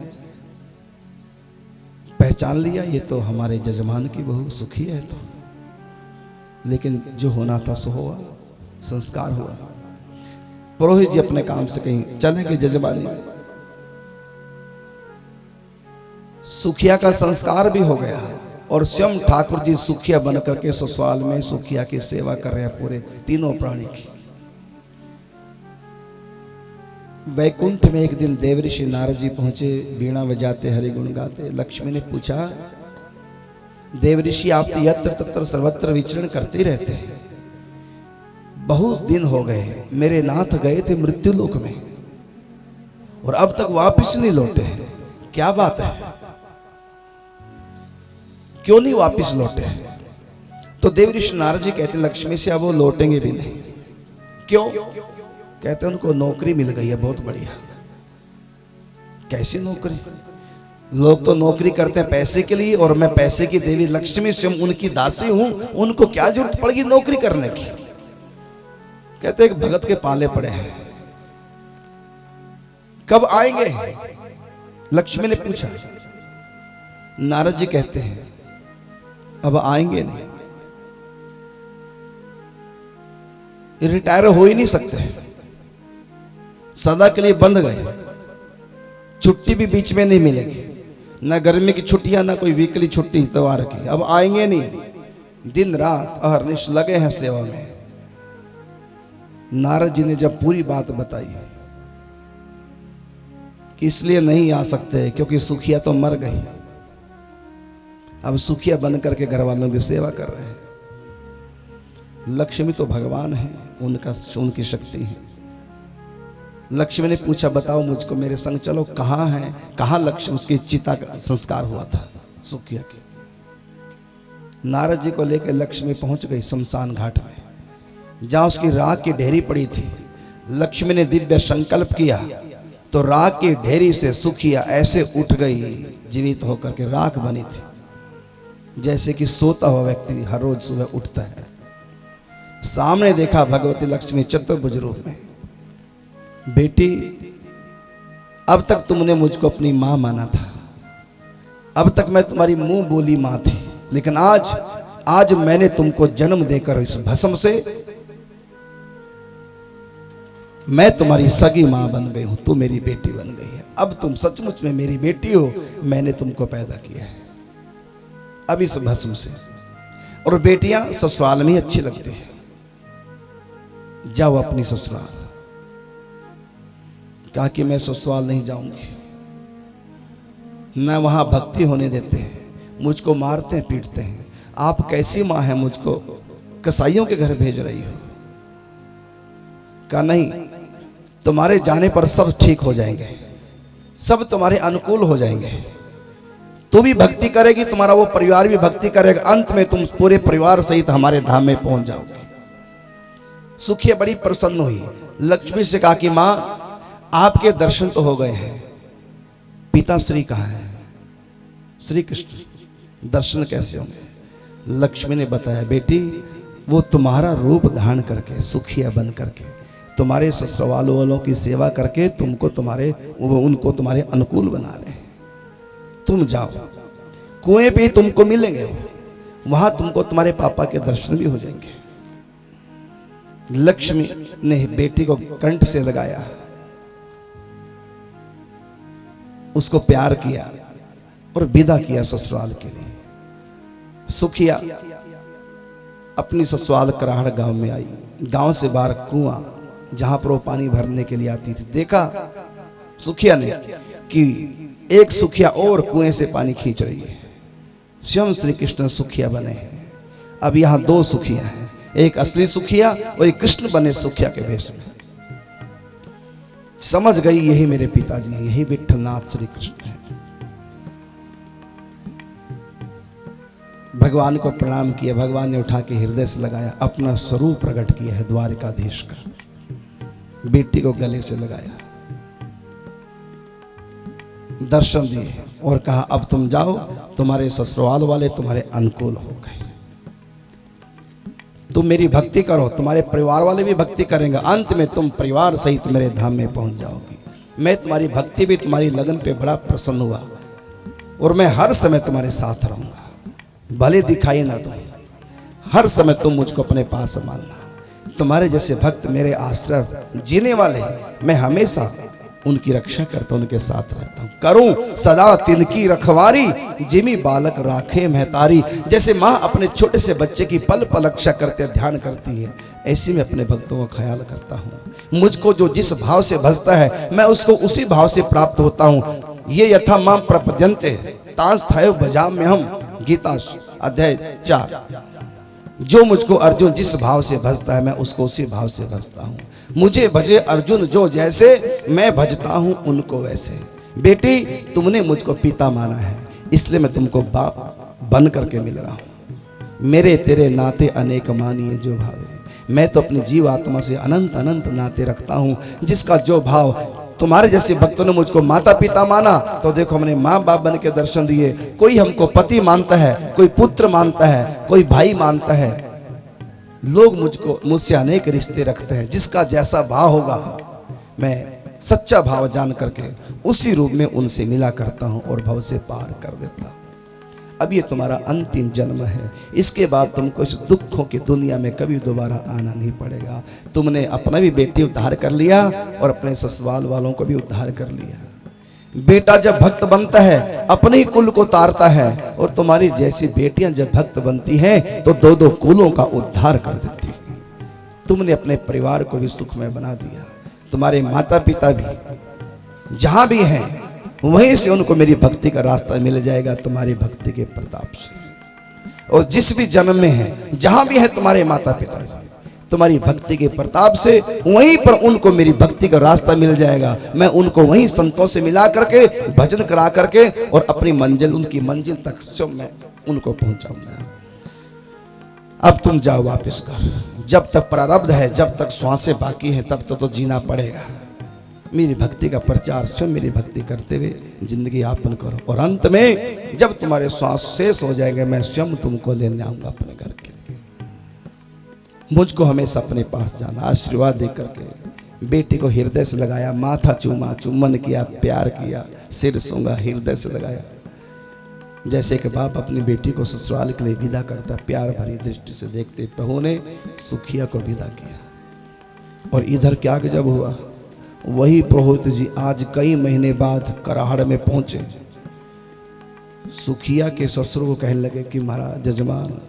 पहचान लिया ये तो हमारे जजमान की बहू सुखी है। तो लेकिन जो होना था सो हुआ, संस्कार हुआ। पुरोहित जी अपने काम से कहीं चले गए जजमानी में। सुखिया का संस्कार भी हो गया और स्वयं ठाकुर जी सुखिया बन करके ससुराल में सुखिया की सेवा कर रहे हैं, पूरे तीनों प्राणी की। वैकुंठ में एक दिन देवऋषि नारद जी पहुंचे, वीणा बजाते, हरिगुण गाते। लक्ष्मी ने पूछा, देवऋषि आप तो यत्र तत्र सर्वत्र विचरण करते रहते हैं, बहुत दिन हो गए, मेरे नाथ गए थे मृत्यु लोक में और अब तक वापस नहीं लौटे, क्या बात है, क्यों नहीं वापस लौटे? तो देवऋषि नारद जी कहते, लक्ष्मी से अब वो लौटेंगे भी नहीं। क्यों? कहते उनको नौकरी मिल गई है बहुत बढ़िया। कैसी नौकरी? लोग तो नौकरी करते हैं पैसे के लिए, और मैं पैसे की देवी लक्ष्मी स्वयं उनकी दासी हूं, उनको क्या जरूरत पड़ेगी नौकरी करने की? कहते एक भगत के पाले पड़े हैं, कब आएंगे? लक्ष्मी ने पूछा। नारद जी कहते हैं अब आएंगे नहीं, रिटायर हो ही नहीं सकते, सदा के लिए बंद गए, छुट्टी भी बीच में नहीं मिलेगी, ना गर्मी की छुट्टियां ना कोई वीकली छुट्टी इतवार की। अब आएंगे नहीं, दिन रात अहर्निश लगे हैं सेवा में। नारद जी ने जब पूरी बात बताई कि इसलिए नहीं आ सकते क्योंकि सुखिया तो मर गई, अब सुखिया बन करके घर वालों की सेवा कर रहे हैं। लक्ष्मी तो भगवान है, उनकी शक्ति है। लक्ष्मी ने पूछा, बताओ मुझको, मेरे संग चलो, कहाँ है, कहाँ लक्ष्मी? उसकी चिता का संस्कार हुआ था सुखिया की। नारद जी को लेकर लक्ष्मी पहुंच गई शमशान घाट में, जहां उसकी राख की ढेरी पड़ी थी। लक्ष्मी ने दिव्य संकल्प किया तो राख की ढेरी से सुखिया ऐसे उठ गई, जीवित होकर के राख बनी थी, जैसे कि सोता हुआ व्यक्ति हर रोज सुबह उठता है। सामने देखा भगवती लक्ष्मी चतुर्भुज रूप में, बेटी अब तक तुमने मुझको अपनी मां माना था, अब तक मैं तुम्हारी मुंह बोली मां थी, लेकिन आज मैंने तुमको जन्म देकर इस भस्म से मैं तुम्हारी सगी मां बन गई हूं, तू मेरी बेटी बन गई है। अब तुम सचमुच में मेरी बेटी हो, मैंने तुमको पैदा किया है अब इस भस्म से। और बेटियां ससुराल में ही अच्छी लगती है, जाओ अपनी ससुराल। कहा कि मैं ससुराल नहीं जाऊंगी, न वहां भक्ति होने देते हैं, मुझको मारते हैं, पीटते हैं। आप कैसी मां है, मुझको कसाईयों के घर भेज रही हो? कहा नहीं, तुम्हारे जाने पर सब ठीक हो जाएंगे, सब तुम्हारे अनुकूल हो जाएंगे, तू भी भक्ति करेगी, तुम्हारा वो परिवार भी भक्ति करेगा, अंत में तुम पूरे परिवार सहित हमारे धाम में पहुंच जाओगे। सुखिया बड़ी प्रसन्न हुई, लक्ष्मी से कहा कि मां आपके दर्शन तो हो गए हैं, पिता श्री कहाँ है? श्री कृष्ण, दर्शन कैसे होंगे? लक्ष्मी ने बताया, बेटी वो तुम्हारा रूप धारण करके, सुखिया बन करके, तुम्हारे ससुराल वालों की सेवा करके उनको तुम्हारे अनुकूल बना रहे हैं। तुम जाओ, कुएं पे तुमको मिलेंगे, वहां तुमको तुम्हारे पापा के दर्शन भी हो जाएंगे। लक्ष्मी ने बेटी को कंठ से लगाया, उसको प्यार किया और विदा किया ससुराल के लिए। सुखिया अपनी ससुराल कराहड़ गांव में आई। गांव से बाहर कुआं जहां पर वो पानी भरने के लिए आती थी, देखा सुखिया ने कि एक सुखिया और कुएं से पानी खींच रही है। स्वयं श्री कृष्ण सुखिया बने हैं। अब यहाँ दो सुखिया हैं, एक असली सुखिया और एक कृष्ण बने सुखिया के भेष में। समझ गई यही मेरे पिताजी हैं, यही विठलनाथ श्री कृष्ण हैं। भगवान को प्रणाम किया। भगवान ने उठा के हृदय से लगाया, अपना स्वरूप प्रकट किया है द्वारिकाधीश का। बेटी को गले से लगाया, दर्शन दिए और कहा अब तुम जाओ, तुम्हारे ससुराल वाले तुम्हारे अनुकूल हो गए। तुम मेरी भक्ति करो, तुम्हारे परिवार वाले भी भक्ति करेंगे, अंत में तुम परिवार सहित मेरे धाम में पहुंच जाओगी। मैं तुम्हारी भक्ति भी, तुम्हारी लगन पे बड़ा प्रसन्न हुआ और मैं हर समय तुम्हारे साथ रहूंगा। भले दिखाई ना दो, हर समय तुम मुझको अपने पास संभालना। तुम्हारे जैसे भक्त मेरे आश्रय जीने वाले, मैं हमेशा उनकी रक्षा करता हूं, उनके साथ रहता हूं। करूं सदा तिनकी रखवारी, जिमी बालक राखे महतारी। जैसे माँ अपने छोटे से बच्चे की पल पल रक्षा करते ध्यान करती है, ऐसे में अपने भक्तों का ख्याल करता हूं। मुझको जो जिस भाव से भजता है, मैं उसको उसी भाव से प्राप्त होता हूं। ये यथा मां प्रपद्यन्ते तांस थायो भजाम्य हम, गीता अध्याय 4। जो मुझको अर्जुन जिस भाव से भजता है, मैं उसको उसी भाव से भजता हूँ। मुझे भजे अर्जुन जो जैसे, मैं भजता हूँ उनको वैसे। बेटी तुमने मुझको पिता माना है, इसलिए मैं तुमको बाप बन करके मिल रहा हूँ। मेरे तेरे नाते अनेक मानिए जो भावे। मैं तो अपनी जीव आत्मा से अनंत अनंत नाते रखता हूँ, जिसका जो भाव। तुम्हारे जैसे भक्तों ने मुझको माता पिता माना, तो देखो हमने माँ बाप बन के दर्शन दिए। कोई हमको पति मानता है, कोई पुत्र मानता है, कोई भाई मानता है। लोग मुझसे अनेक रिश्ते रखते हैं। जिसका जैसा भाव होगा, मैं सच्चा भाव जान करके उसी रूप में उनसे मिला करता हूँ और भव से पार कर देता हूँ। अब ये तुम्हारा अंतिम जन्म है, इसके बाद तुमको इस दुखों की दुनिया में कभी दोबारा आना नहीं पड़ेगा। तुमने अपना भी बेटी उद्धार कर लिया और अपने ससुराल वालों को भी उद्धार कर लिया। बेटा जब भक्त बनता है, अपने ही कुल को तारता है, और तुम्हारी जैसी बेटियां जब भक्त बनती हैं तो दो दो कुलों का उद्धार कर देती हैं। तुमने अपने परिवार को भी सुखमय बना दिया। तुम्हारे माता पिता भी जहां भी हैं, वहीं से उनको मेरी भक्ति का रास्ता मिल जाएगा, तुम्हारी भक्ति के प्रताप से। और जिस भी जन्म में है, जहां भी है तुम्हारे माता पिता, तुम्हारी भक्ति के प्रताप से वहीं पर उनको मेरी भक्ति का रास्ता मिल जाएगा। मैं उनको वहीं संतों से मिला करके, भजन करा करके, और अपनी मंजिल, उनकी मंजिल तक स्वयं मैं उनको पहुंचाऊंगा। अब तुम जाओ वापस घर। जब तक प्रारब्ध है, जब तक श्वासें बाकी है, तब तक तो जीना पड़ेगा। मेरी भक्ति का प्रचार, स्वयं मेरी भक्ति करते हुए जिंदगी यापन करो, और अंत में जब तुम्हारे श्वास शेष हो जाएंगे, मैं स्वयं तुमको लेने आऊंगा अपने घर के लिए। मुझको हमेशा अपने पास जाना। आशीर्वाद दे करके बेटी को हृदय से लगाया, माथा चूमा, चुम्बन किया, प्यार किया, सिर सूंघा, हृदय से लगाया। जैसे कि बाप अपनी बेटी को ससुराल के लिए विदा करता, प्यार भरी दृष्टि से देखते प्रभु ने सुखिया को विदा किया। और इधर क्या जब हुआ, वही पुरोहित जी आज कई महीने बाद कराहड़ में पहुंचे। सुखिया के ससुर को कहने लगे कि महाराज जजमान,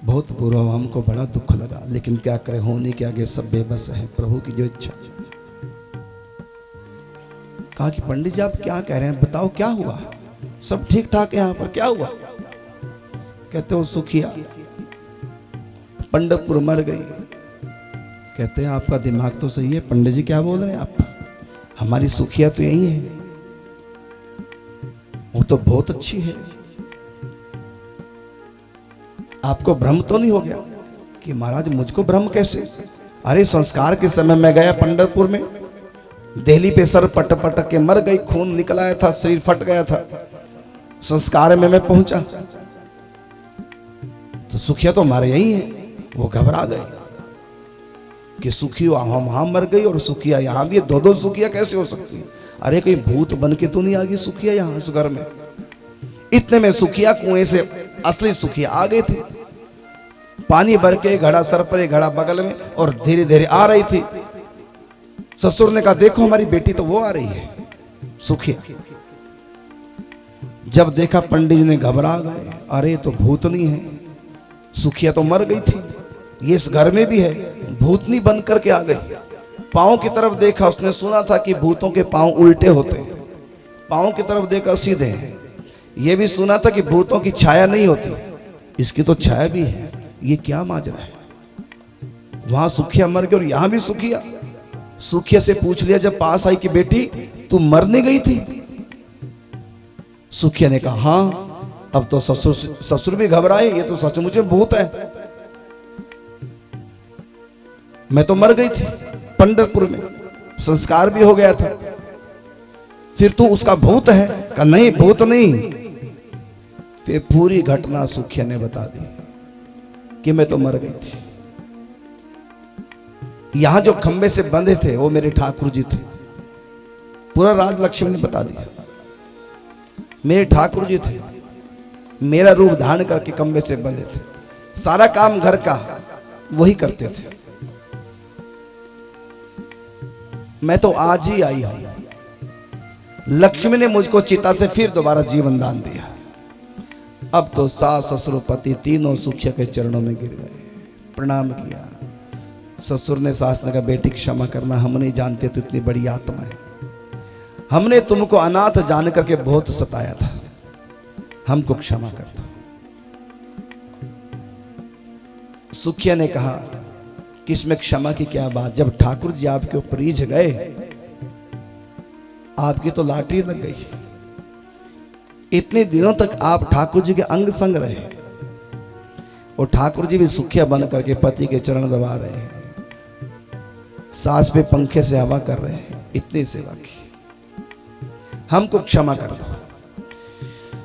बहुत बुरा हुआ, हमको बड़ा दुख लगा, लेकिन क्या करें, होने के आगे सब बेबस है, प्रभु की जो इच्छा। कहा कि पंडित जी आप क्या कह रहे हैं, बताओ क्या हुआ, सब ठीक ठाक है यहाँ पर, क्या हुआ। कहते हो सुखिया पंडतपुर मर गई। कहते हैं आपका दिमाग तो सही है पंडित जी, क्या बोल रहे हैं आप, हमारी सुखिया तो यही है, वो तो बहुत अच्छी है। आपको भ्रम तो नहीं हो गया? कि महाराज मुझको भ्रम कैसे, अरे संस्कार के समय मैं गया पंढरपुर में, देहली पे सर पट पटक के मर गई, खून निकल आया था, शरीर फट गया था। संस्कार में मैं पहुंचा तो सुखिया तो हमारे यही है। वो घबरा गए कि सुखिया वहां मर गई और सुखिया यहां भी, दो दो सुखिया कैसे हो सकती है। अरे कहीं भूत बन के तो नहीं आ गई सुखिया यहां इस घर में। इतने में सुखिया कुएं से असली सुखिया आ गई थी, पानी भर के घड़ा सर पर, घड़ा बगल में, और धीरे धीरे आ रही थी। ससुर ने कहा देखो हमारी बेटी तो वो आ रही है सुखिया। जब देखा पंडित जी ने घबरा गए, अरे तो भूतनी है, सुखिया तो मर गई थी, ये इस घर में भी है, भूतनी बन करके आ गई। पाँव की तरफ देखा, उसने सुना था कि भूतों के पाँव उल्टे होते हैं, पाँव की तरफ देखा सीधे हैं। ये भी सुना था कि भूतों की छाया नहीं होती, इसकी तो छाया भी है, ये क्या माजरा है। वहां सुखिया मर गई और यहां भी सुखिया। सुखिया से पूछ लिया जब पास आई कि बेटी तू मरने गई थी? सुखिया ने कहा हाँ। अब तो ससुर भी घबराए, ये तो सचमुच में भूत है। मैं तो मर गई थी पंढरपुर में, संस्कार भी हो गया था, फिर तू उसका भूत है? कहा नहीं भूत नहीं। फिर पूरी घटना सुखिया ने बता दी कि मैं तो मर गई थी। यहां जो खंबे से बंधे थे वो मेरे ठाकुर जी थे। पूरा राज लक्ष्मी ने बता दिया, मेरे ठाकुर जी थे, मेरा रूप धारण करके खंबे से बंधे थे, सारा काम घर का वही करते थे। मैं तो आज ही आई हूं। लक्ष्मी ने मुझको चिता से फिर दोबारा जीवन दान दिया। अब तो सास ससुर पति तीनों सुखिया के चरणों में गिर गए, प्रणाम किया। ससुर ने सास ने कहा बेटी क्षमा करना, हम नहीं जानते तो इतनी बड़ी आत्मा है, हमने तुमको अनाथ जान करके बहुत सताया था, हमको क्षमा कर दो। सुखिया ने कहा कि इसमें क्षमा की क्या बात, जब ठाकुर जी आपके ऊपर रीझ गए, आपकी तो लाटरी लग गई। इतने दिनों तक आप ठाकुर जी के अंग संग रहे और ठाकुर जी भी सुखिया बन करके पति के चरण दबा रहे हैं, सास पे पंखे से हवा कर रहे हैं, इतनी सेवा की, हमको क्षमा कर दो।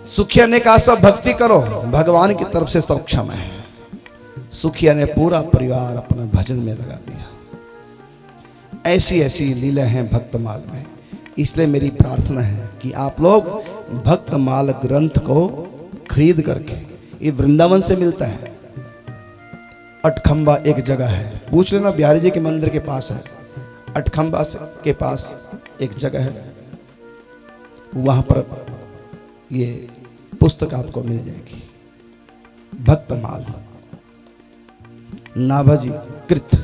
सुखिया ने कहा सब भक्ति करो, भगवान की तरफ से सब क्षमा है। सुखिया ने पूरा परिवार अपना भजन में लगा दिया। ऐसी ऐसी लीला हैं भक्तमाल में। इसलिए मेरी प्रार्थना है कि आप लोग भक्तमाल ग्रंथ को खरीद करके, ये वृंदावन से मिलता है, अटखंबा एक जगह है, पूछ लेना बिहारी जी के मंदिर के पास है, अटखंबा के पास एक जगह है, वहां पर ये पुस्तक आपको मिल जाएगी, भक्तमाल नाभाजी कृत,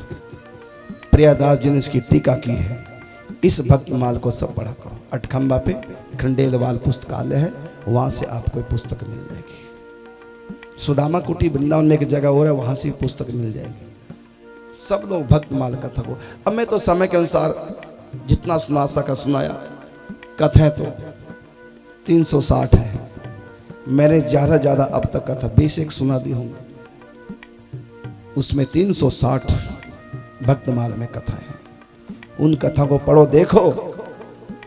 प्रियादास जी ने इसकी टीका की है। इस भक्तमाल को सब पढ़ा करो। अटखंबा पे खंडेलवाल पुस्तकालय है, वहां से आपको पुस्तक मिल जाएगी। सुदामा कुटी वृंदावन में एक जगह और है, वहां से पुस्तक मिल जाएगी। सब लोग भक्तमाल कथा को, अब मैं तो समय के अनुसार जितना सुना सका सुनाया। कथाएं तो 360 है, मैंने ज़्यादा अब तक कथा 20 सुना दी होंगी, उसमें 360 भक्तमाल में कथाएं हैं। उन कथा को पढ़ो, देखो।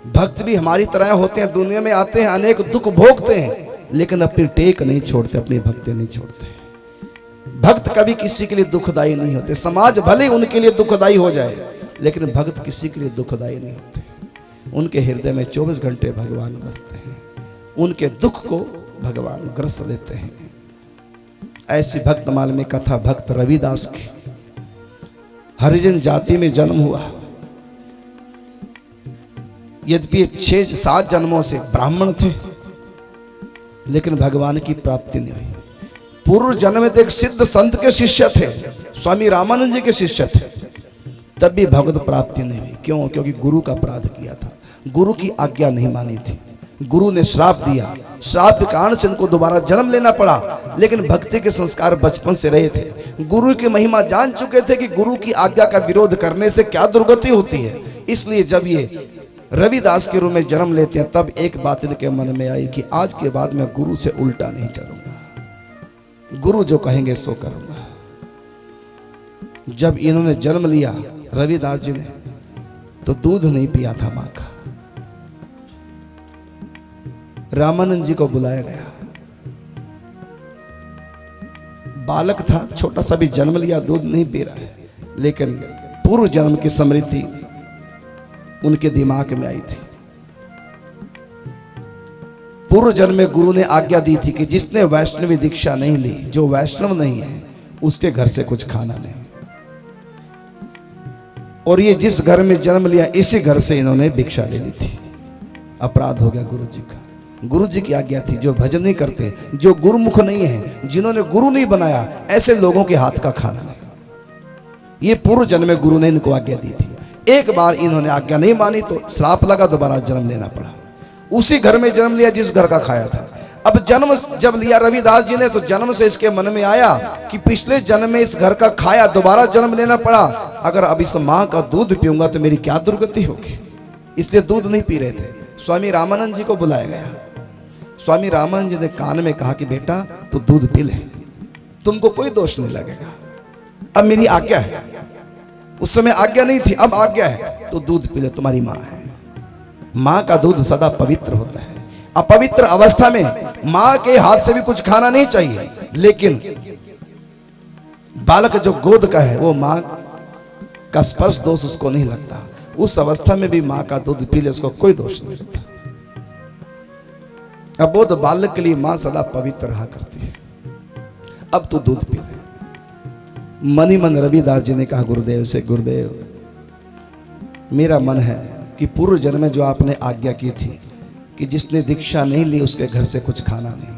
भक्त भी हमारी तरह होते हैं, दुनिया में आते हैं, अनेक दुख भोगते हैं, लेकिन अपनी टेक नहीं छोड़ते, अपनी भक्ति नहीं छोड़ते। भक्त कभी किसी के लिए दुखदाई नहीं होते। समाज भले उनके लिए दुखदाई हो जाए, लेकिन भक्त किसी के लिए दुखदाई नहीं होते। उनके हृदय में 24 घंटे भगवान बसते हैं, उनके दुख को भगवान ग्रस लेते हैं। ऐसी भक्तमाल में कथा भक्त रविदास की। हरिजन जाति में जन्म हुआ, यद्यपि 6-7 जन्मों से ब्राह्मण थे, लेकिन भगवान की प्राप्ति नहीं हुई। पूर्व जन्म में तो एक सिद्ध संत के शिष्य थे, स्वामी रामानंद जी के शिष्य थे, तब भी भगवत प्राप्ति नहीं हुई। क्यों? क्योंकि गुरु का अपराध किया था, गुरु की आज्ञा नहीं मानी थी, गुरु ने श्राप दिया, श्राप के कारण से इनको दोबारा जन्म लेना पड़ा। लेकिन भक्ति के संस्कार बचपन से रहे थे, गुरु की महिमा जान चुके थे कि गुरु की आज्ञा का विरोध करने से क्या दुर्गति होती है। इसलिए जब ये रविदास के रूप में जन्म लेते हैं, तब एक बात इनके मन में आई कि आज के बाद मैं गुरु से उल्टा नहीं चलूंगा, गुरु जो कहेंगे सो करूंगा। जब इन्होंने जन्म लिया रविदास जी ने, तो दूध नहीं पिया था मां का। रामानंद जी को बुलाया गया, बालक था, छोटा सा भी जन्म लिया, दूध नहीं पी रहा है, लेकिन पूर्व जन्म की स्मृति उनके दिमाग में आई थी। पूर्व जन्म में गुरु ने आज्ञा दी थी कि जिसने वैष्णवी दीक्षा नहीं ली, जो वैष्णव नहीं है, उसके घर से कुछ खाना नहीं। और ये जिस घर में जन्म लिया, इसी घर से इन्होंने भिक्षा ले ली थी। अपराध हो गया गुरु जी का। गुरु जी की आज्ञा थी, जो भजन नहीं करते, जो गुरुमुख नहीं है, जिन्होंने गुरु नहीं बनाया, ऐसे लोगों के हाथ का खाना नहीं। ये पूर्व जन्म में गुरु ने इनको आज्ञा दी थी। एक बार इन्होंने आज्ञा नहीं मानी तो श्राप लगा, दोबारा जन्म लेना पड़ा। उसी घर में जन्म लिया जिस घर का खाया था। अब जन्म जब लिया रविदास जी ने, तो जन्म से इसके मन में आया कि पिछले जन्म में इस घर का खाया, दोबारा जन्म लेना पड़ा। अगर अब इस माँ का दूध पीऊंगा तो मेरी क्या दुर्गति होगी, इसलिए दूध नहीं पी रहे थे। स्वामी रामानंद जी को बुलाया गया। स्वामी रामानंद जी ने कान में कहा कि बेटा तू दूध पी ले, तुमको कोई दोष नहीं लगेगा। अब मेरी आज्ञा है, उस समय आज्ञा नहीं थी, अब आज्ञा है, तो दूध पी ले, तुम्हारी माँ है। माँ का दूध सदा पवित्र होता है। अपवित्र अवस्था में माँ के हाथ से भी कुछ खाना नहीं चाहिए, लेकिन बालक जो गोद का है वो माँ का स्पर्श दोष उसको नहीं लगता। उस अवस्था में भी माँ का दूध पी ले, उसको कोई दोष नहीं लगता। अबोध बालक के लिए माँ सदा पवित्र रहा करती है। अब तू दूध पी ले। मन ही मन रविदास जी ने कहा गुरुदेव से, गुरुदेव मेरा मन है कि पूर्व जन्म में जो आपने आज्ञा की थी कि जिसने दीक्षा नहीं ली उसके घर से कुछ खाना नहीं,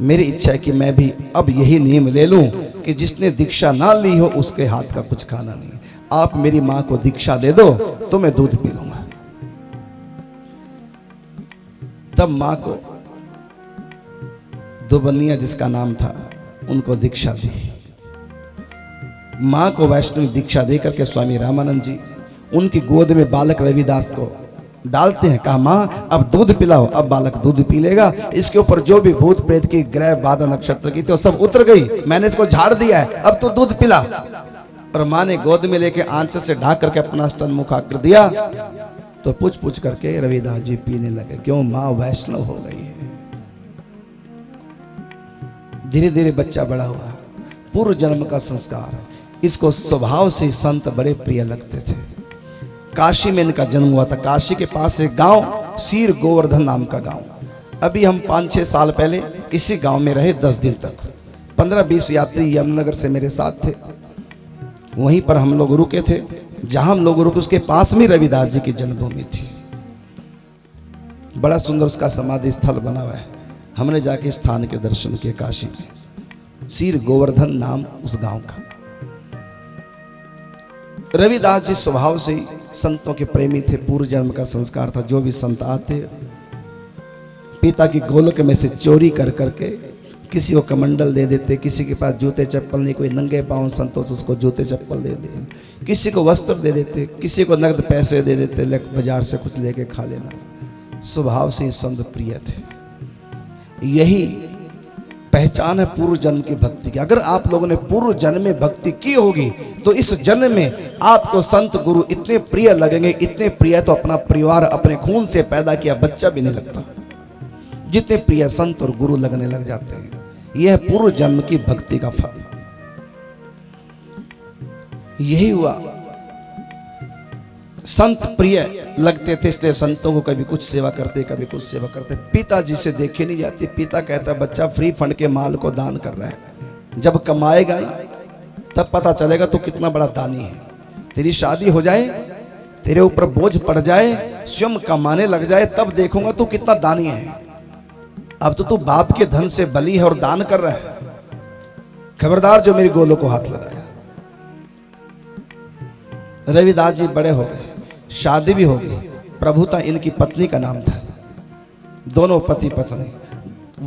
मेरी इच्छा है कि मैं भी अब यही नियम ले लूं कि जिसने दीक्षा ना ली हो उसके हाथ का कुछ खाना नहीं। आप मेरी माँ को दीक्षा दे दो तो मैं दूध पी लूंगा। तब माँ को दुबनिया जिसका नाम था उनको दीक्षा दी। माँ को वैष्णव दीक्षा दे करके स्वामी रामानंद जी उनकी गोद में बालक रविदास को डालते हैं। कहा माँ अब दूध पिलाओ। अब बालक दूध पी लेगा। इसके ऊपर जो भी भूत प्रेत की ग्रह बाधा नक्षत्र की थी वो सब उतर गई। मैंने इसको झाड़ दिया है, अब तो दूध पिला। और माँ ने गोद में लेके आंचल से ढाक करके अपना स्तन मुखा कर दिया, तो पूछ पूछ करके रविदास जी पीने लगे। क्यों? माँ वैष्णव हो गई है। धीरे धीरे बच्चा बड़ा हुआ। पूर्व जन्म का संस्कार, इसको स्वभाव से संत बड़े प्रिय लगते थे। काशी में इनका जन्म हुआ था। काशी के पास एक गांव सीर गोवर्धन नाम का गांव। अभी हम 5-6 साल पहले इसी गांव में रहे 10 दिन तक। 15-20 यात्री यमुनानगर से मेरे साथ थे। वहीं पर हम लोग रुके थे। जहां हम लोग रुके उसके पास में रविदास जी की जन्मभूमि थी। बड़ा सुंदर उसका समाधि स्थल बना हुआ है। हमने जाके स्थान के दर्शन किए काशी में। सीर गोवर्धन नाम उस गांव का। रविदास जी स्वभाव से संतों के प्रेमी थे। पूर्व जन्म का संस्कार था। जो भी संत आते पिता की गोलक में से चोरी कर करके किसी को कमंडल दे देते, किसी के पास जूते चप्पल नहीं, कोई नंगे पांव संतोष उसको जूते चप्पल दे दे, किसी को वस्त्र दे देते, किसी को नगद पैसे दे देते, बाजार से कुछ लेके खा लेना। स्वभाव से संत प्रिय थे। यही पहचान है पूर्व जन्म की भक्ति की। अगर आप लोगों ने पूर्व जन्म में भक्ति की होगी तो इस जन्म में आपको संत गुरु इतने प्रिय लगेंगे, इतने प्रिय तो अपना परिवार अपने खून से पैदा किया बच्चा भी नहीं लगता, जितने प्रिय संत और गुरु लगने लग जाते हैं। यह है पूर्व जन्म की भक्ति का फल। यही हुआ। संत प्रिय लगते थे इसलिए संतों को कभी कुछ सेवा करते, कभी कुछ सेवा करते। पिताजी से देखे नहीं जाती। पिता कहता बच्चा फ्री फंड के माल को दान कर रहा है, जब कमाएगा ना तब पता चलेगा तो कितना बड़ा दानी है। तेरी शादी हो जाए, तेरे ऊपर बोझ पड़ जाए, स्वयं कमाने लग जाए, तब देखूंगा तू कितना दानी है। अब तो तू बाप के धन से बली है और दान कर रहा है। खबरदार जो मेरी गोलों को हाथ लगाया। रविदास जी बड़े हो गए, शादी भी हो गई। प्रभुता इनकी पत्नी का नाम था। दोनों पति पत्नी।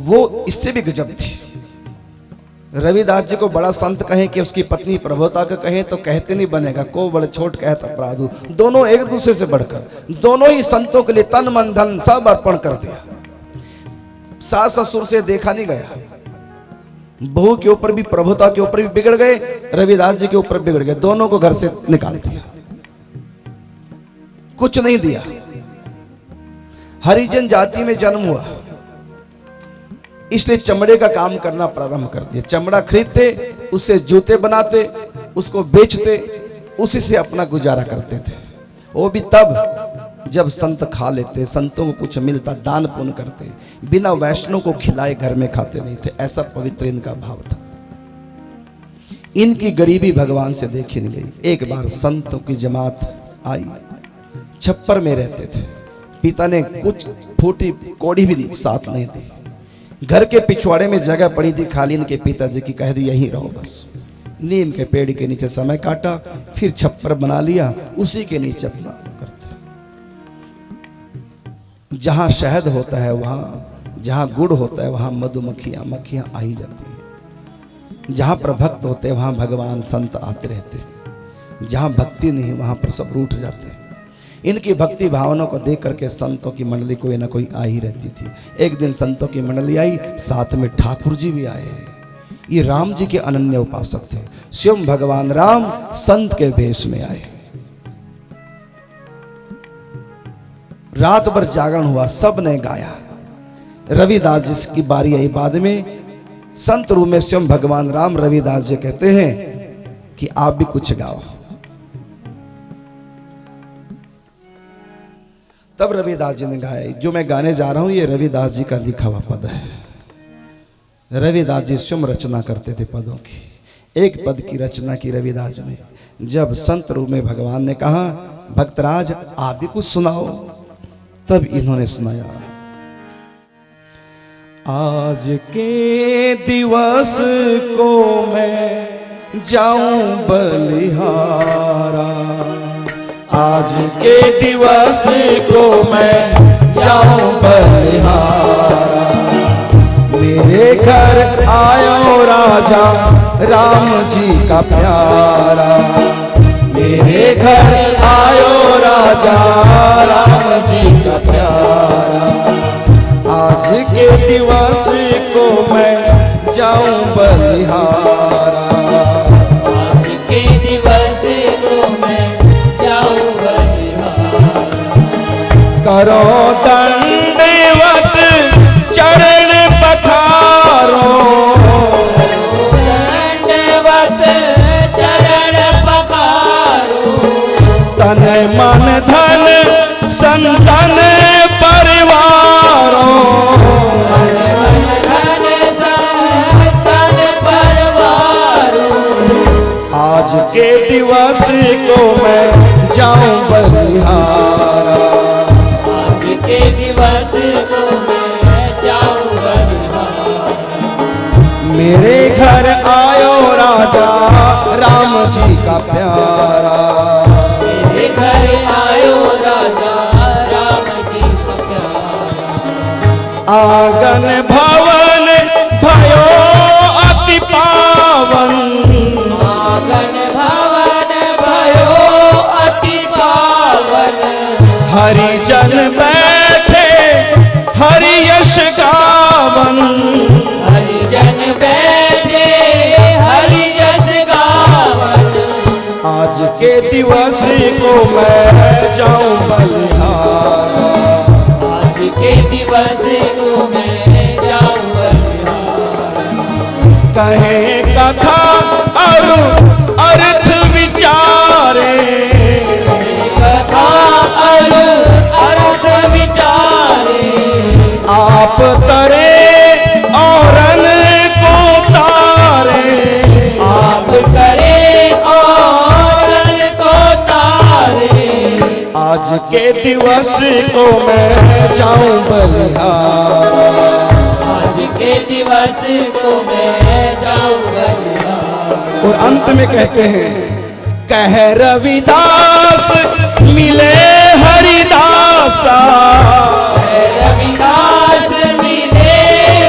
वो इससे भी गजब थी। रविदास जी को बड़ा संत कहे कि उसकी पत्नी प्रभुता का कहे तो कहते नहीं बनेगा। को बड़े छोट कहता अपराधु। दोनों एक दूसरे से बढ़कर, दोनों ही संतों के लिए तन मन धन सब अर्पण कर दिया। सास ससुर से देखा नहीं गया। बहू के ऊपर भी, प्रभुता के ऊपर भी बिगड़ गए, रविदास जी के ऊपर बिगड़ गए। दोनों को घर से निकाल दिया, कुछ नहीं दिया। हरिजन जाति में जन्म हुआ इसलिए चमड़े का काम करना प्रारंभ कर दिया। चमड़ा खरीदते, उससे जूते बनाते, उसको बेचते, उसी से अपना गुजारा करते थे। वो भी तब जब संत खा लेते, संतों को कुछ मिलता, दान पुण्य करते, बिना वैष्णव को खिलाए घर में खाते नहीं थे। ऐसा पवित्र इनका भाव था। इनकी गरीबी भगवान से देखी नहीं गई। एक बार संतों की जमात आई, छप्पर में रहते थे। पिता ने कुछ फूटी कौड़ी भी साथ नहीं दी। घर के पिछवाड़े में जगह पड़ी थी खाली, इनके पिताजी की कह दी यहीं रहो बस। नीम के पेड़ के नीचे समय काटा, फिर छप्पर बना लिया, उसी के नीचे अपना करते। जहां शहद होता है वहां, जहां गुड़ होता है वहां मधुमक्खियां आ ही जाती हैं। जहां पर भक्त होते हैं वहां भगवान संत आते रहते हैं। जहां भक्ति नहीं वहां पर सब रूठ जाते हैं। इनकी भक्ति भावना को देख करके संतों की मंडली कोई ना कोई आ ही रहती थी। एक दिन संतों की मंडली आई, साथ में ठाकुर जी भी आए। ये राम जी के अनन्य उपासक थे। स्वयं भगवान राम संत के भेष में आए। रात भर जागरण हुआ, सब ने गाया। रविदास जी की बारी आई बाद में। संत रूप में स्वयं भगवान राम रविदास जी कहते हैं कि आप भी कुछ गाओ। तब रविदास जी ने गाया। जो मैं गाने जा रहा हूं ये रविदास जी का लिखा हुआ पद है। रविदास जी स्वयं रचना करते थे पदों की। एक पद की रचना की रविदास जी ने। जब संत रूप में भगवान ने कहा भक्तराज आप भी कुछ सुनाओ, तब इन्होंने सुनाया। आज के दिवस को मैं जाऊं बलिहारा, आज के दिवस को मैं जाऊं बलिहारा। मेरे घर आयो राजा राम जी का प्यारा, मेरे घर आयो राजा राम जी का प्यारा। आज के दिवस को मैं जाऊं बलिहारा, आज के दिवस को मैं जाऊं बलिहारा। करो दंडवत चरण पखारो, दंडवत चरण पखारो। तन मन धन संतन परिवारों, धन संतन परिवारों। आज के दिवस को मैं जाऊं बलिहारा, आज के दिवस को मैं जाऊं बलिहारा। मेरे घर आयो राजा राम जी का प्यारा, मेरे घर आयो राजा राम जी का प्यारा। आंगन भवन भयो अति पावन, आंगन भवन भयो अति पावन। हरिजन बैठे हरि यश गावन, हरिजन बैठे हरि यश गावन। आज के दिवस को मैं जाऊं बलिहारा, आज के दिवस को मैं जाऊं बलिहारा। कहे कथा और अर्थ विचारे, कथा और अर्थ विचारे। आप तरे औरन को तारे, आप करे औरन को तारे। आज के दिवस को मैं जाऊं बलिहारा, आज के दिवस को मैं जाऊं बलिहारा। और अंत में कहते हैं कह रविदास मिले हरिदासा, रविदास मिले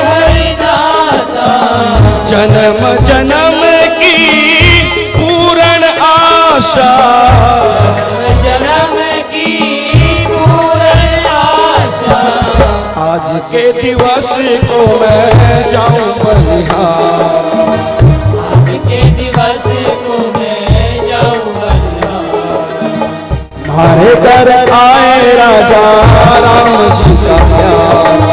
हरिदासा। जन्म जन्म की पूर्ण आशा, जन्म की पूर्ण आशा। आज के दिवस को मैं जाऊं बलिहारा, आज के दिवस को मैं जाऊं बलिहारा। हमारे घर आए राजा राम जी का प्यारा,